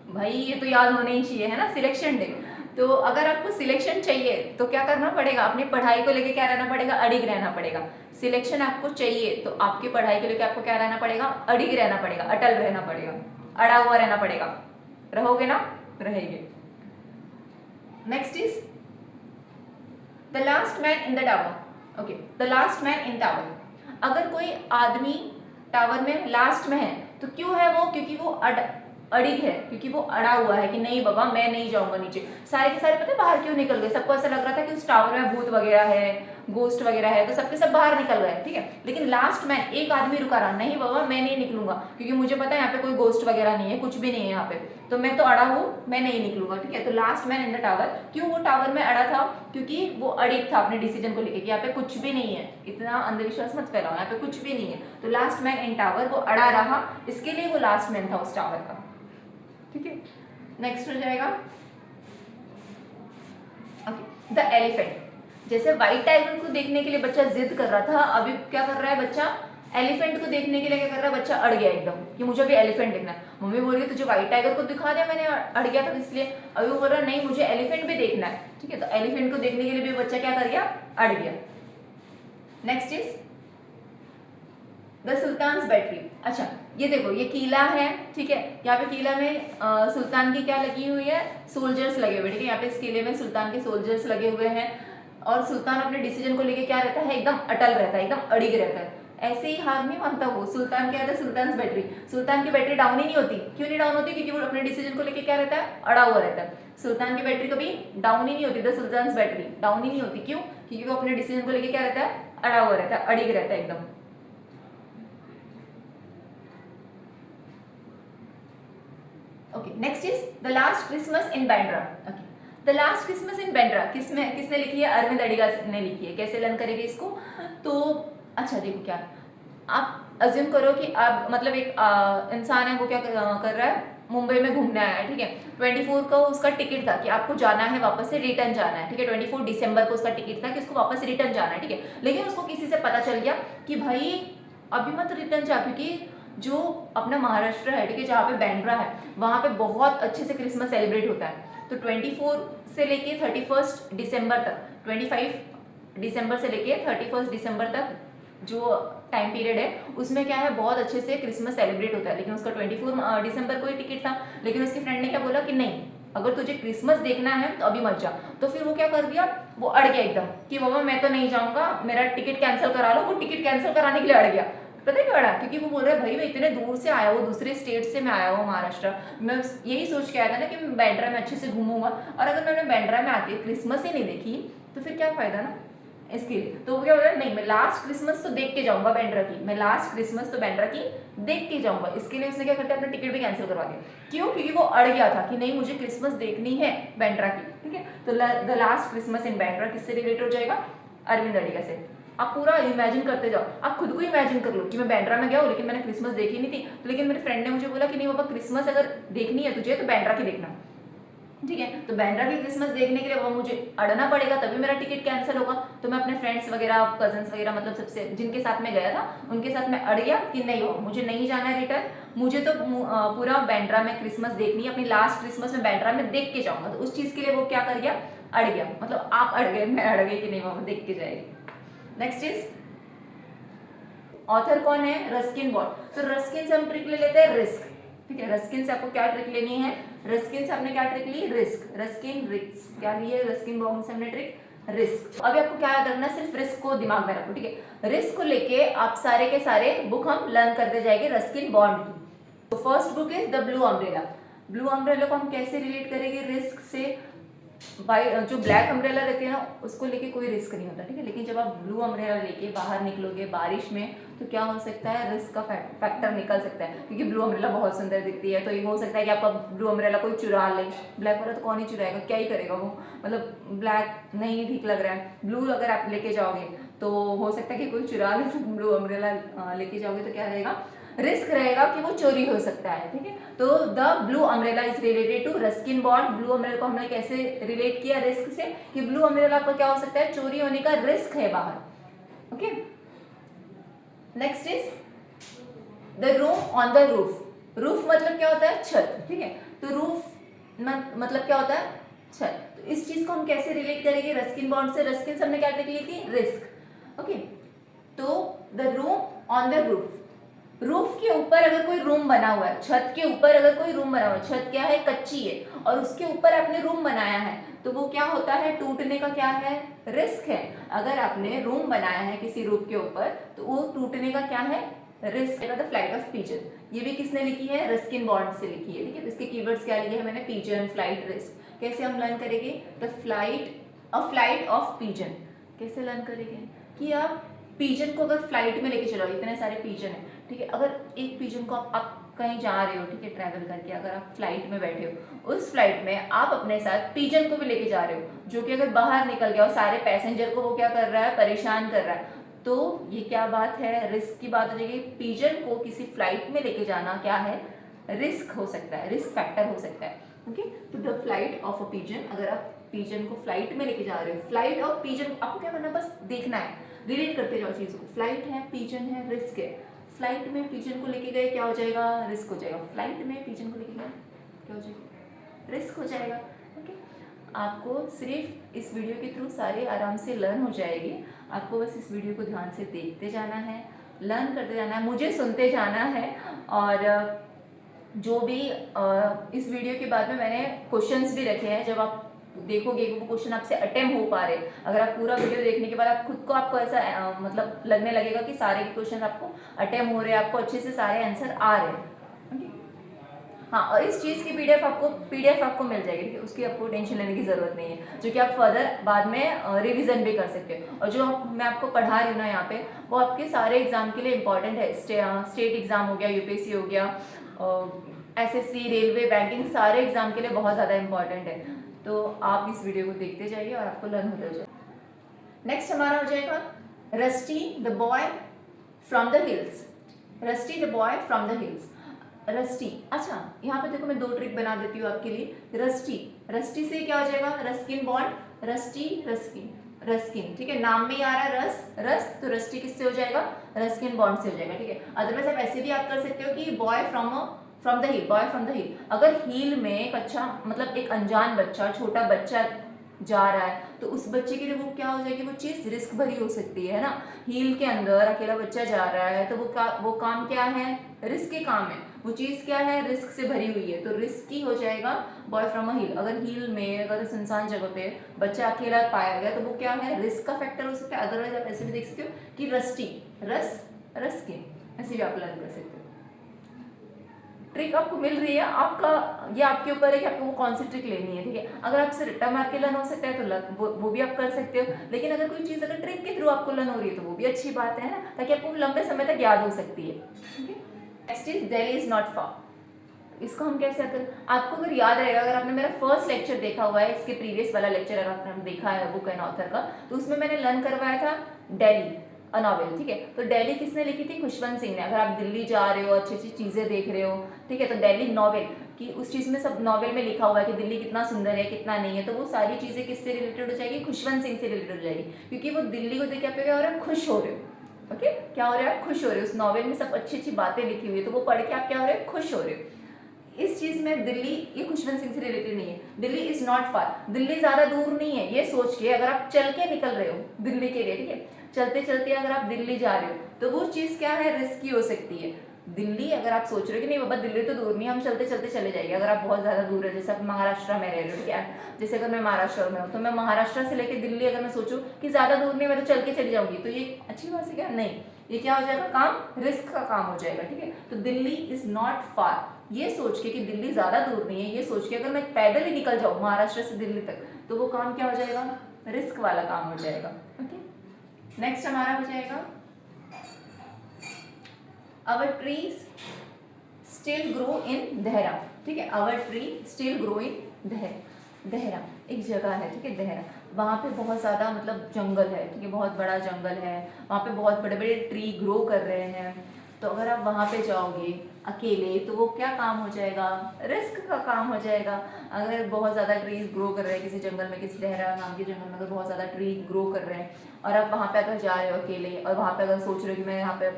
भाई ये तो याद होना ही चाहिए, है ना, सिलेक्शन डे। तो अगर आपको सिलेक्शन चाहिए तो क्या करना पड़ेगा, अपनी पढ़ाई को लेके क्या रहना पड़ेगा, अड़िग रहना पड़ेगा। सिलेक्शन आपको चाहिए तो आपकी पढ़ाई को लेके आपको क्या रहना पड़ेगा, अड़िग रहना पड़ेगा, अटल रहना पड़ेगा, अड़ा हुआ रहना पड़ेगा। रहोगे ना, रहेंगे। Next is the last man in the tower. Okay, the last man in tower. अगर कोई आदमी टावर में लास्ट में है तो क्यों है वो, क्योंकि वो अड़िग है, क्योंकि वो अड़ा हुआ है कि नहीं बाबा मैं नहीं जाऊंगा नीचे। सारे के सारे पता है बाहर क्यों निकल गए, सबको ऐसा लग रहा था कि उस टावर में भूत वगैरह है, गोस्ट वगैरह है, तो सबके सब बाहर निकल गए, ठीक है। लेकिन लास्ट में एक आदमी रुका रहा, नहीं बाबा मैं नहीं निकलूंगा, क्योंकि मुझे पता है यहाँ पे कोई गोस्ट वगैरह नहीं है, कुछ भी नहीं है यहाँ पे, तो मैं तो अड़ा हूँ, मैं नहीं निकलूंगा, ठीक है। तो last man in the tower, क्यों वो टावर में अड़ा था, क्योंकि वो अड़िग था अपने डिसीजन को लेके कि यहाँ पे कुछ भी नहीं है। इतना अंधविश्वास मत फैलाओ, यहाँ पे कुछ भी नहीं है। तो लास्ट मैन इन टावर, वो अड़ा रहा, इसके लिए वो लास्ट मैन था उस टावर का, ठीक है। नेक्स्ट हो जाएगा ओके, द एलिफेंट। जैसे व्हाइट टाइगर को देखने के लिए बच्चा जिद कर रहा था, अभी क्या कर रहा है बच्चा, एलिफेंट को देखने के लिए क्या कर रहा है बच्चा, अड़ गया एकदम कि मुझे अभी एलिफेंट देखना है। मम्मी बोल रही है तुझे व्हाइट टाइगर को दिखा दिया मैंने, अड़ गया था इसलिए। अभी वो बोल रहा है नहीं मुझे एलिफेंट भी देखना है, ठीक है। तो एलिफेंट को देखने के लिए भी बच्चा क्या कर गया, अड़ गया। Next is the sultan's battery. अच्छा ये देखो, ये किला है, ठीक है, यहाँ पे किला में सुल्तान की क्या लगी हुई है, सोल्जर्स लगे हुए, ठीक है। यहाँ पे इस किले में सुल्तान के सोल्जर्स लगे हुए हैं और सुल्तान अपने डिसीजन को लेके क्या रहता है, एकदम अटल रहता है, एकदम अड़िग रहता है, ऐसे ही हार नहीं मानता वो। सुल्तान क्या रहता है, सुल्तान बैटरी, सुल्तान की बैटरी डाउन ही नहीं होती। क्यों नहीं डाउन होती, क्योंकि वो अपने डिसीजन को लेके क्या रहता है, अड़ा हुआ रहता है। सुल्तान की बैटरी कभी डाउन ही नहीं होती, द सुल्तान बैटरी डाउन ही नहीं होती। क्यों, क्योंकि वो अपने डिसीजन को लेके क्या रहता है, अड़ा हुआ रहता है, अड़िग रहता है एकदम। Okay, next is the last Christmas in Bandra. Okay, the last Christmas इन बैंड्रा किसने लिखी है, अरविंद अडिगा ने लिखी है। कैसे लर्न करेंगे इसको, तो अच्छा देखो, क्या आप अज्यूम करो कि आप मतलब एक इंसान है, वो क्या कर रहा है, मुंबई में घूमने आया है, ठीक है। 24 को उसका टिकट था कि आपको जाना है, वापस से रिटर्न जाना है, ठीक है। 24 दिसंबर को उसका टिकट था कि उसको वापस रिटर्न जाना है, ठीक है। लेकिन उसको किसी से पता चल गया कि भाई अभी मत रिटर्न जा, क्योंकि जो अपना महाराष्ट्र है, ठीक है, जहाँ पे बैंड्रा है, वहाँ पे बहुत अच्छे से क्रिसमस सेलिब्रेट होता है। तो 24 से लेके 31 दिसंबर तक, 25 दिसंबर से लेके 31 दिसंबर तक जो टाइम पीरियड है उसमें क्या है बहुत अच्छे से क्रिसमस सेलिब्रेट होता है। लेकिन उसका 24 दिसंबर को ही टिकट था, लेकिन उसकी फ्रेंड ने क्या बोला कि नहीं, अगर तुझे क्रिसमस देखना है तो अभी मत जा। तो फिर वो क्या कर दिया, वो अड़ गया एकदम कि बाबा मैं तो नहीं जाऊंगा, मेरा टिकट कैंसिल करा लो। वो टिकट कैंसिल कराने के लिए अड़ गया। पता है क्यों अड़ा? क्योंकि वो बोल रहा है भाई मैं इतने दूर से आया हूँ, दूसरे स्टेट से मैं आया हूँ महाराष्ट्र, मैं यही सोच के आया था ना कि मैं बैंड्रा में अच्छे से घूमूंगा, और अगर मैंने बैंड्रा में आके क्रिसमस ही नहीं देखी तो फिर क्या फायदा ना इसके लिए। तो वो क्या बोल रहा है, नहीं मैं लास्ट क्रिसमस तो देख के जाऊंगा बैंड्रा की, मैं लास्ट क्रिसमस तो बैंड्रा की देख के जाऊंगा। इसके लिए उसने क्या करता है, अपना टिकट भी कैंसिल करवा दिया। क्यों? क्योंकि वो अड़ गया था कि नहीं मुझे क्रिसमस देखनी है बैंड्रा की। ठीक है, तो द लास्ट क्रिसमस इन बैंड्रा किससे रिलेटेड हो जाएगा, अरविंद अडिगा से। आप पूरा इमेजिन करते जाओ, आप खुद को इमेजिन कर लो कि मैं बैंड्रा में गया हूँ लेकिन मैंने क्रिसमस देखी नहीं थी, तो लेकिन मेरे फ्रेंड ने मुझे बोला कि नहीं बाबा क्रिसमस अगर देखनी है तुझे तो बैंड्रा की देखना। ठीक है, तो बैंड्रा की क्रिसमस देखने के लिए वो मुझे अड़ना पड़ेगा, तभी मेरा टिकट कैंसिल होगा। तो मैं अपने फ्रेंड्स वगैरह कजन्स वगैरह मतलब सबसे जिनके साथ में गया था उनके साथ में अड़ गया कि नहीं हो मुझे नहीं जाना है रिटर्न, मुझे तो पूरा बैंड्रा में क्रिसमस देखनी है, अपनी लास्ट क्रिसमस में बैंड्रा में देख के जाऊंगा। तो उस चीज के लिए वो क्या कर गया, अड़ गया। मतलब आप अड़ गए, मैं अड़ गई कि नहीं वो देख के जाएगी। नेक्स्ट इज ऑथर कौन है, रस्किन बॉन्ड। तो रस्किन से हम ट्रिक ले लेते हैं रिस्क। ठीक है, रस्किन से आपको क्या ट्रिक लेनी है, रस्किन से आपने क्या ट्रिक ली, रिस्क। रस्किन रिस्क क्या ली है, रस्किन बॉन्ड से हमने ट्रिक रिस्क। अभी आपको क्या याद रखना है, सिर्फ रिस्क को दिमाग में रखो। ठीक है, रिस्क को लेके आप सारे के सारे बुक हम लर्न करते जाएंगे रस्किन बॉन्ड की। तो first book is the blue umbrella. Blue umbrella को हम कैसे रिलेट करेंगे रिस्क से, जो ब्लैक अम्ब्रेला रहती है ना उसको लेके कोई रिस्क नहीं होता। ठीक है, लेकिन जब आप ब्लू अम्ब्रेला लेके बाहर निकलोगे बारिश में तो क्या हो सकता है, रिस्क का फैक्टर निकल सकता है। क्योंकि ब्लू अम्ब्रेला बहुत सुंदर दिखती है, तो ये हो सकता है कि आपका ब्लू अम्ब्रेला कोई चुरा ले। ब्लैक वाला तो कौन ही चुराएगा, क्या ही करेगा वो, मतलब ब्लैक नहीं ठीक लग रहा है। ब्लू अगर आप लेके जाओगे तो हो सकता है कि कोई चुरा ले, ब्लू अम्ब्रेला लेके जाओगे तो क्या रहेगा, रिस्क रहेगा कि वो चोरी हो सकता है। ठीक है, तो the blue umbrella is related to Ruskin Bond. Blue umbrella को हमने कैसे रिलेट किया रिस्क से, कि ब्लू अम्ब्रेला को क्या हो सकता है, चोरी होने का रिस्क है बाहर। Okay, next is the room on the roof. Roof मतलब क्या होता है, छत। ठीक है, तो रूफ मतलब क्या होता है, छत। तो इस चीज को हम कैसे रिलेट करेंगे रस्किन बॉन्ड से, रस्किन से हमने क्या ट्रिक ली थी, रिस्क। ओके, तो the room on the roof, roof के ऊपर अगर कोई रूम बना हुआ है, छत के ऊपर अगर कोई रूम बना हुआ है, छत क्या है, कच्ची है, और उसके ऊपर आपने रूम बनाया है, तो वो क्या होता है, टूटने का क्या है, रिस्क है। अगर आपने रूम बनाया है किसी रूफ के ऊपर तो वो टूटने का क्या है, रिस्क है। द फ्लाइट ऑफ पिजन, ये भी किसने लिखी है, रस्किन बॉन्ड से लिखी है। ठीक है, इसके कीवर्ड्स क्या लिए हैं मैंने, पिजन, फ्लाइट, रिस्क। कैसे हम लर्न करेंगे, द फ्लाइट ऑफ पिजन कैसे लर्न करेंगे, कि आप पिजन को अगर फ्लाइट में लेके चलो, इतने सारे पिजन है। ठीक है, अगर एक पिजन को आप कहीं जा रहे हो, ठीक है, ट्रैवल करके, अगर आप फ्लाइट में बैठे हो, उस फ्लाइट में आप अपने साथ पिजन को भी लेके जा रहे हो, जो कि अगर बाहर निकल गया और सारे पैसेंजर को वो क्या कर रहा है, परेशान कर रहा है, तो ये क्या बात है, रिस्क की बात हो जाएगी। पिजन को किसी फ्लाइट में लेके जाना क्या है, रिस्क हो सकता है, रिस्क फैक्टर हो सकता है। ओके, तो the flight of a pigeon, अगर आप पिजन को फ्लाइट में लेके जा रहे हो, फ्लाइट ऑफ पिजन, आपको क्या करना, बस देखना है, रिलेट करते जाओ चीज़ों को। फ्लाइट है, पिजन है, रिस्क है। फ्लाइट में पिजन को लेके गए क्या हो जाएगा, रिस्क हो जाएगा। फ्लाइट में पिजन को लेके गए क्या हो जाएगा, रिस्क हो जाएगा। ओके, आपको सिर्फ इस वीडियो के थ्रू सारे आराम से लर्न हो जाएगी। आपको बस इस वीडियो को ध्यान से देखते जाना है, लर्न करते जाना है, मुझे सुनते जाना है। और जो भी इस वीडियो के बाद में मैंने क्वेश्चंस भी रखे हैं, जब आप देखोगे वो क्वेश्चन आपसे अटेम्प्ट हो पा रहे, अगर आप पूरा वीडियो देखने के बाद आप खुद को आपको ऐसा मतलब लगने लगेगा कि सारे के क्वेश्चन आपको अटेम्प्ट हो रहे हैं, आपको अच्छे से सारे आंसर आ रहे हैं। हाँ, और इस चीज़ की पीडीएफ आपको मिल जाएगी। ठीक है, उसकी आपको टेंशन लेने की ज़रूरत नहीं है, जो कि आप फर्दर बाद में रिवीजन भी कर सकते हो। और जो मैं आपको पढ़ा रही हूँ ना यहाँ पे, वो आपके सारे एग्जाम के लिए इंपॉर्टेंट है। स्टेट एग्जाम हो गया, यूपीएससी हो गया, एसएससी, रेलवे, बैंकिंग, सारे एग्जाम के लिए बहुत ज़्यादा इंपॉर्टेंट है। तो आप इस वीडियो को देखते जाइए और आपको लर्न होता जाए। नेक्स्ट हमारा हो जाएगा rusty the boy from the hills. Rusty the boy from the hills, rusty. अच्छा, यहाँ पे देखो मैं दो ट्रिक बना देती हूँ आपके लिए। रस्टी से क्या हो जाएगा, Ruskin bond, rusty, Ruskin, Ruskin. ठीक है, नाम में ही आ रहा है रस, तो रस्टी किससे हो जाएगा, रस्किन बॉन्ड से हो जाएगा। ठीक है, अदरवाइज आप ऐसे भी आप कर सकते हो कि boy from the hill, boy from the हिल। अगर हिल में एक अच्छा मतलब एक अनजान बच्चा, छोटा बच्चा जा रहा है, तो उस बच्चे के लिए वो क्या हो जाएगी, वो चीज़ रिस्क भरी हो सकती है ना। हील के अंदर अकेला बच्चा जा रहा है, तो वो काम क्या है, रिस्क के काम है, वो चीज़ क्या है, रिस्क से भरी हुई है, तो रिस्की हो जाएगा बॉय फ्रॉम अ हील। अगर हील में अगर सुनसान जगह पे बच्चा अकेला पाया गया, तो वो क्या है, रिस्क का फैक्टर हो सकता है। अदरवाइज आप ऐसे भी देख सकते हो कि रस्की, ऐसे भी आप लर्न कर सकते हो। ट्रिक आपको मिल रही है, आपका ये आपके ऊपर है कि आपको वो कौन सी ट्रिक लेनी है, ठीक है। अगर आपसे रट्टा मार के लर्न हो सकता है तो वो भी आप कर सकते हो, लेकिन अगर कोई चीज़ अगर ट्रिक के थ्रू आपको लर्न हो रही है तो वो भी अच्छी बात है ना, ताकि आपको लंबे समय तक याद हो सकती है। Next is Delhi is not far. इसको हम कैसे अगर आपको अगर याद रहेगा, अगर आपने मेरा फर्स्ट लेक्चर देखा हुआ है, इसके प्रीवियस वाला लेक्चर अगर आपने देखा है बुक एंड ऑथर का, तो उसमें मैंने लर्न करवाया था दिल्ली अ नॉवेल, ठीक है। तो दिल्ली किसने लिखी थी, खुशवंत सिंह ने। अगर आप दिल्ली जा रहे हो, अच्छी अच्छी चीज़ें देख रहे हो, ठीक है, तो दिल्ली नॉवेल कि उस चीज़ में सब नॉवेल में लिखा हुआ है कि दिल्ली कितना सुंदर है कितना नहीं है, तो वो सारी चीज़ें किससे रिलेटेड हो जाएगी, खुशवंत सिंह से रिलेटेड हो जाएगी, क्योंकि वो दिल्ली को देख के आप क्या हो रहा है, खुश हो रहे हो। ओके, क्या हो रहा है, खुश हो रहे हो। उस नॉवेल में सब अच्छी अच्छी बातें लिखी हुई है, तो वो पढ़ के आप क्या हो रहे हो, खुश हो रहे हो। इस चीज में दिल्ली ये खुशवंत सिंह से रिलेटेड नहीं है। Delhi is not far, Delhi ज्यादा दूर नहीं है, ये सोच के अगर आप चल के निकल रहे हो दिल्ली के लिए, ठीक है, चलते चलते अगर आप दिल्ली जा रहे हो, तो वो चीज क्या है, रिस्की हो सकती है। दिल्ली अगर आप सोच रहे हो कि नहीं बाबा दिल्ली तो दूर नहीं है, हम चलते चलते चले जाएंगे, अगर आप बहुत ज्यादा दूर है, जैसे आप महाराष्ट्र में रह रहे हो, ठीक है, जैसे अगर मैं महाराष्ट्र में हूँ, तो मैं महाराष्ट्र से लेकर दिल्ली अगर मैं सोचूं कि ज्यादा दूर नहीं, मैं तो चल के चली जाऊंगी, तो ये अच्छी बात है क्या, नहीं, ये क्या हो जाएगा, काम रिस्क का काम हो जाएगा, ठीक है। तो दिल्ली इज नॉट फार, ये सोच के कि दिल्ली ज्यादा दूर नहीं है, ये सोच के अगर मैं पैदल ही निकल जाऊं महाराष्ट्र से दिल्ली तक, तो वो काम क्या हो जाएगा, रिस्क वाला काम हो जाएगा। ओके, नेक्स्ट हमारा हो जाएगा our trees still grow in Dehra, ठीक है, our tree still grow in Dehra एक जगह है, ठीक है, देहरा, वहाँ पे बहुत ज़्यादा मतलब जंगल है, ठीक है, बहुत बड़ा जंगल है, वहाँ पे बहुत बड़े बड़े ट्री ग्रो कर रहे हैं। तो अगर आप वहाँ पे जाओगे अकेले, तो वो क्या काम हो जाएगा, रिस्क का काम हो जाएगा। अगर बहुत ज़्यादा ट्रीज ग्रो कर रहे हैं किसी जंगल में, किसी देहरा नाम के जंगल में अगर बहुत ज़्यादा ट्री ग्रो कर रहे हैं, और आप वहाँ पे अगर जा रहे हो अकेले, और वहाँ पे अगर सोच रहे हो कि मैं यहाँ पे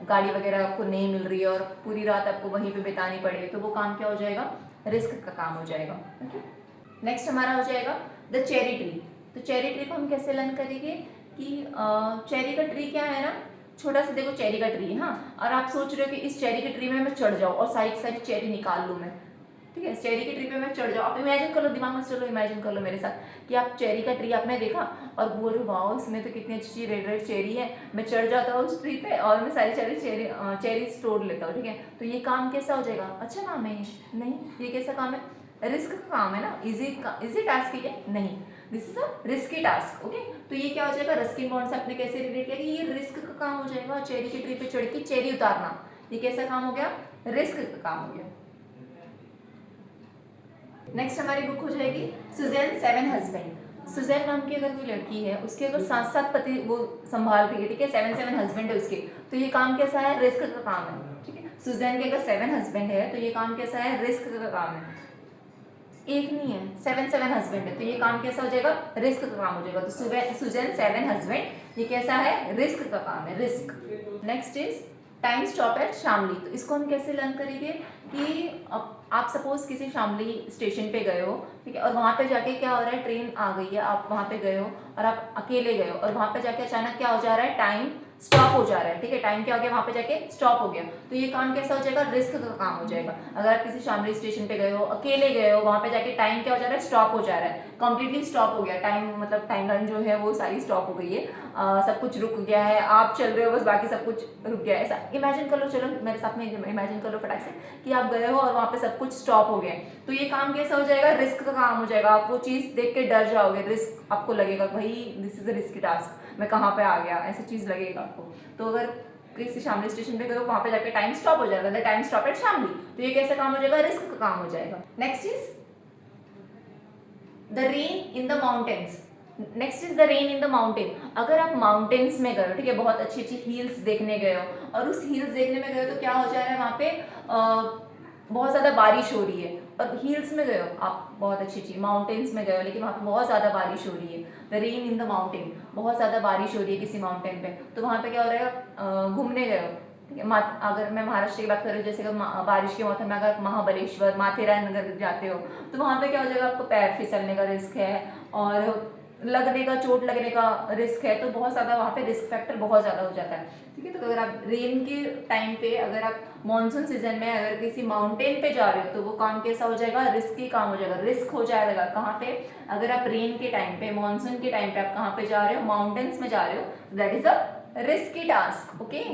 गाड़ी वगैरह आपको नहीं मिल रही है और पूरी रात आपको वहीं पे बितानी पड़े, तो वो काम क्या हो जाएगा, रिस्क का काम हो जाएगा। नेक्स्ट हमारा हो जाएगा द चेरी ट्री। तो चेरी ट्री को हम कैसे लर्न करेंगे कि चेरी का ट्री क्या है ना, छोटा सा देखो चेरी का ट्री है, हाँ, और आप सोच रहे हो कि इस चेरी के ट्री में मैं चढ़ जाऊँ और सारी सारी चेरी निकाल लूँ मैं, ठीक है, चेरी के ट्री पे मैं चढ़ जाऊँ। आप इमेजिन कर लो, दिमाग में चलो इमेजिन कर लो मेरे साथ कि आप चेरी का ट्री आपने देखा और बोल रहे वाओ इसमें तो कितनी अच्छी रेड रेड चेरी है, मैं चढ़ जाता हूँ उस ट्री पे और मैं सारी सारी चेरी तोड़ लेता हूँ, ठीक है। तो ये काम कैसा हो जाएगा, अच्छा काम है ये, नहीं, ये कैसा काम है, रिस्क का काम है ना, इजी टास्क है नहीं, this is a risky task. Okay, तो ये क्या हो जाएगा, रस्किन बॉन्ड से आपने कैसे रिलेट किया कि ये रिस्क का काम हो जाएगा, चेरी के ट्री पे चढ़ के चेरी उतारना, ये कैसा काम हो गया, रिस्क का काम हो गया। नेक्स्ट हमारी बुक हो जाएगी सुजैन सेवन हस्बैंड। सुजैन नाम की अगर कोई लड़की है, उसके अगर 7 पति वो संभाल रही है, ठीक है, 7 हस्बैंड है उसके, तो ये काम कैसा है, रिस्क का काम है, ठीक है। सुजैन के अगर 7 हस्बैंड है, तो ये काम कैसा है, रिस्क का काम है, एक नहीं है, 7 हस्बैंड है, तो ये काम कैसा हो जाएगा, रिस्क का काम हो जाएगा। तो सुजैन 7 हस्बैंड, ये कैसा है, रिस्क का काम है, risk. Next is time stop at Shamli. तो इसको हम कैसे लर्न करेंगे कि आप सपोज किसी शामली स्टेशन पे गए हो, ठीक है, और वहाँ पे जाके क्या हो रहा है, ट्रेन आ गई है, आप वहाँ पे गए हो और आप अकेले गए हो, और वहाँ पे जाके अचानक क्या हो जा रहा है, टाइम स्टॉप हो जा रहा है, ठीक है, टाइम क्या हो गया, वहाँ पे जाके स्टॉप हो गया, तो ये काम कैसा हो जाएगा, रिस्क का काम हो जाएगा। अगर आप किसी शामली स्टेशन पे गए हो, अकेले गए हो, वहाँ पे जाके टाइम क्या हो जा रहा है, स्टॉप हो जा रहा है, कंप्लीटली स्टॉप हो गया टाइम, मतलब टाइमलाइन जो है वो सारी स्टॉप हो गई है, सब कुछ रुक गया है, आप चल रहे हो बस, बाकी सब कुछ रुक गया है, ऐसा इमेजिन कर लो, चलो मेरे साथ में इमेजिन कर लो फटाक से कि आप गए हो और वहाँ पे सब कुछ स्टॉप हो गया, तो ये काम कैसा हो जाएगा, रिस्क का काम हो जाएगा। आप वो चीज़ देख के डर जाओगे, रिस्क आपको लगेगा भाई this is a risky task, मैं कहाँ पे आ गया, ऐसी चीज़ लगेगा आपको। तो अगर किसी शामली स्टेशन पे गए हो, वहाँ पे जाके टाइम स्टॉप हो जाएगा, the time stop at Shamli, तो ये कैसे काम हो जाएगा, रिस्क का काम हो जाएगा। Next is the rain in the mountains. Next is the rain in the mountain. अगर आप माउंटेन्स में गए हो, ठीक है, बहुत अच्छी अच्छी हिल्स देखने गए हो, और उस हिल्स देखने में गए हो तो क्या हो जा रहा है, वहाँ पे बहुत ज़्यादा बारिश हो रही है, और हिल्स में गए हो आप, बहुत अच्छी अच्छी माउंटेन्स में गए हो, लेकिन वहाँ पे बहुत ज़्यादा बारिश हो रही है, the rain in the mountain, बहुत ज़्यादा बारिश हो रही है किसी माउंटेन पे, तो वहाँ पे क्या हो रहा है, घूमने गए हो, ठीक है। अगर मैं महाराष्ट्र की बात करूँ, जैसे कि बारिश के मौसम में अगर महाबलेश्वर, माथेरान अगर जाते हो तो वहाँ पे क्या हो जाएगा, आपको पैर फिसलने का रिस्क है और लगने का, चोट लगने का रिस्क है, तो बहुत ज़्यादा वहाँ पे रिस्क फैक्टर बहुत ज़्यादा हो जाता है। ठीक है। तो अगर आप रेन के टाइम पे, अगर आप मानसून सीजन में अगर किसी माउंटेन पे जा रहे हो तो वो काम कैसा हो जाएगा, रिस्की काम हो जाएगा, रिस्क हो जाएगा। कहाँ पे, अगर आप रेन के टाइम पे, मानसून के टाइम पे आप कहाँ पे जा रहे हो, माउंटेन्स में जा रहे हो, that is a risky task. Okay.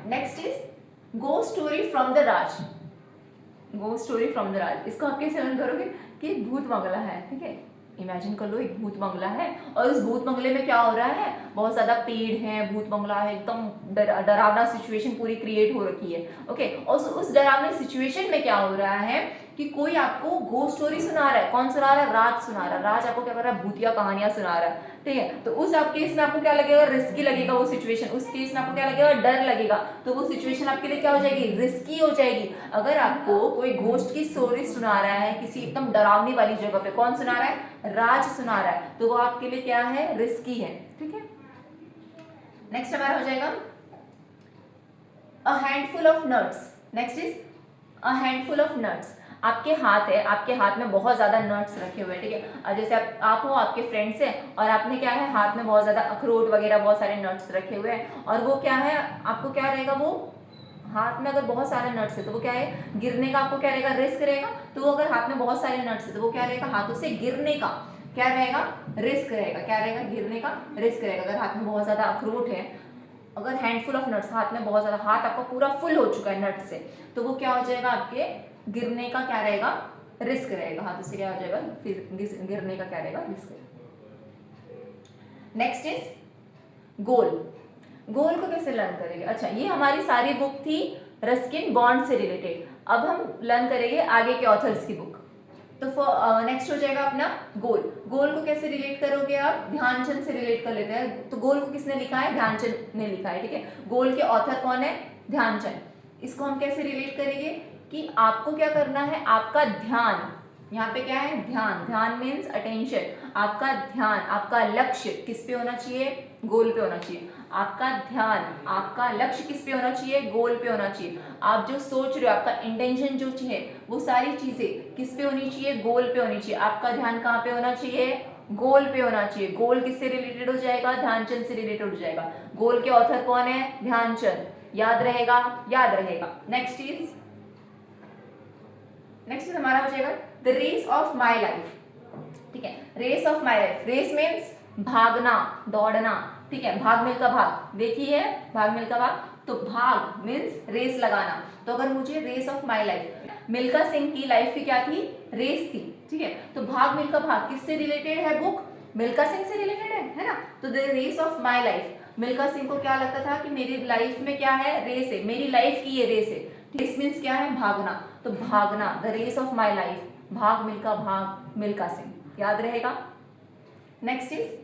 Next is go story from the Raj. Go story from the राज, इसको आप कैसे लर्न करोगे कि एक भूत बंगला है। ठीक है। इमेजिन कर लो एक भूत बंगला है और उस भूत बंगले में क्या हो रहा है, बहुत ज्यादा पेड़ है, भूत बंगला है, एकदम डरावना सिचुएशन पूरी क्रिएट हो रखी है। ओके। और उस डरावनी सिचुएशन में क्या हो रहा है कि कोई आपको गो स्टोरी सुना रहा है। कौन सुना रहा है, राज सुना रहा है। राज आपको क्या कर रहा है, भूतिया कहानियां सुना रहा है। ठीक है। तो उस आप केस में आपको क्या लगेगा, रिस्की लगेगा वो सिचुएशन। उस केस में आपको क्या लगेगा, डर लगेगा। तो वो सिचुएशन आपके लिए क्या हो जाएगी, रिस्की हो जाएगी। अगर आपको कोई घोस्ट की स्टोरी सुना रहा है किसी एकदम डरावनी वाली जगह पे, कौन सुना रहा है, राज सुना रहा है, तो वो आपके लिए क्या है, रिस्की है। ठीक है। नेक्स्ट हमारा हो जाएगा a handful of nuts. Next is a handful of nuts. आपके हाथ है, आपके हाथ में बहुत ज्यादा नट्स रखे हुए हैं। ठीक है। और जैसे आप हो, आपके फ्रेंड्स हैं और आपने क्या है, हाथ में बहुत ज्यादा अखरोट वगैरह बहुत सारे नट्स रखे हुए हैं, और वो क्या है, आपको क्या रहेगा, वो हाथ में अगर बहुत सारे नट्स है तो वो क्या है, गिरने का आपको क्या रहेगा, रिस्क रहेगा। तो वो अगर हाथ में बहुत सारे नट्स है तो वो क्या रहेगा, हाथों से गिरने का क्या रहेगा, रिस्क रहेगा। क्या रहेगा, गिरने का रिस्क रहेगा। अगर हाथ में बहुत ज्यादा अखरोट है, अगर हैंडफुल ऑफ नट्स, हाथ में बहुत ज्यादा, हाथ आपका पूरा फुल हो चुका है नट से, तो वो क्या हो जाएगा, आपके गिरने का क्या रहेगा, रिस्क रहेगा। हाथों से क्या हो जाएगा, फिर गिरने का क्या रहेगा, रिस्क। नेक्स्ट इज गोल। गोल को कैसे लर्न करेंगे, अच्छा ये हमारी सारी बुक थी रस्किन बॉन्ड से रिलेटेड। अब हम लर्न करेंगे आगे के ऑथर्स की बुक। तो नेक्स्ट हो जाएगा अपना गोल। गोल को कैसे रिलेट करोगे आप, ध्यानचंद से रिलेट कर लेते हैं। तो गोल को किसने लिखा है, ध्यानचंद ने लिखा है। ठीक है। गोल के ऑथर कौन है, ध्यानचंद। इसको हम कैसे रिलेट करेंगे कि आपको क्या करना है, आपका ध्यान, यहाँ पे क्या है, ध्यान। ध्यान मीन्स अटेंशन। आपका ध्यान, आपका लक्ष्य किस पे होना चाहिए, गोल पे होना चाहिए। आपका ध्यान, आपका लक्ष्य किस पे होना चाहिए, गोल पे होना चाहिए। आप जो सोच रहे हो, आपका इंटेंशन जो चाहिए, वो सारी चीजें किस पे होनी चाहिए, गोल पे होनी चाहिए। आपका ध्यान कहाँ पे होना चाहिए, गोल पे होना चाहिए। गोल किससे रिलेटेड हो जाएगा, ध्यानचंद से रिलेटेड हो जाएगा। गोल के ऑथर कौन है, ध्यानचंद। याद रहेगा, याद रहेगा। नेक्स्ट इज हमारा हो जाएगा the race of my life. ठीक है। Race of my life, race means भागना, दौड़ना। ठीक है। भाग मिल्खा भाग देखी है, भाग मिल्खा भाग, तो भाग मीन्स रेस लगाना। तो अगर मुझे race of my life, Milkha Singh की लाइफ की क्या थी, रेस थी। ठीक है। तो भाग मिल्खा भाग किससे रिलेटेड है बुक, मिल्खा सिंह से रिलेटेड है ना। तो the race of my life, Milkha Singh को क्या लगता था कि मेरी लाइफ में क्या है, रेस है, मेरी लाइफ की ये रेस है। रेस मीन्स क्या है, भागना। तो भागना, the race of my life, भाग मिल्खा भाग, मिल्खा सिंह, याद रहेगा। Next is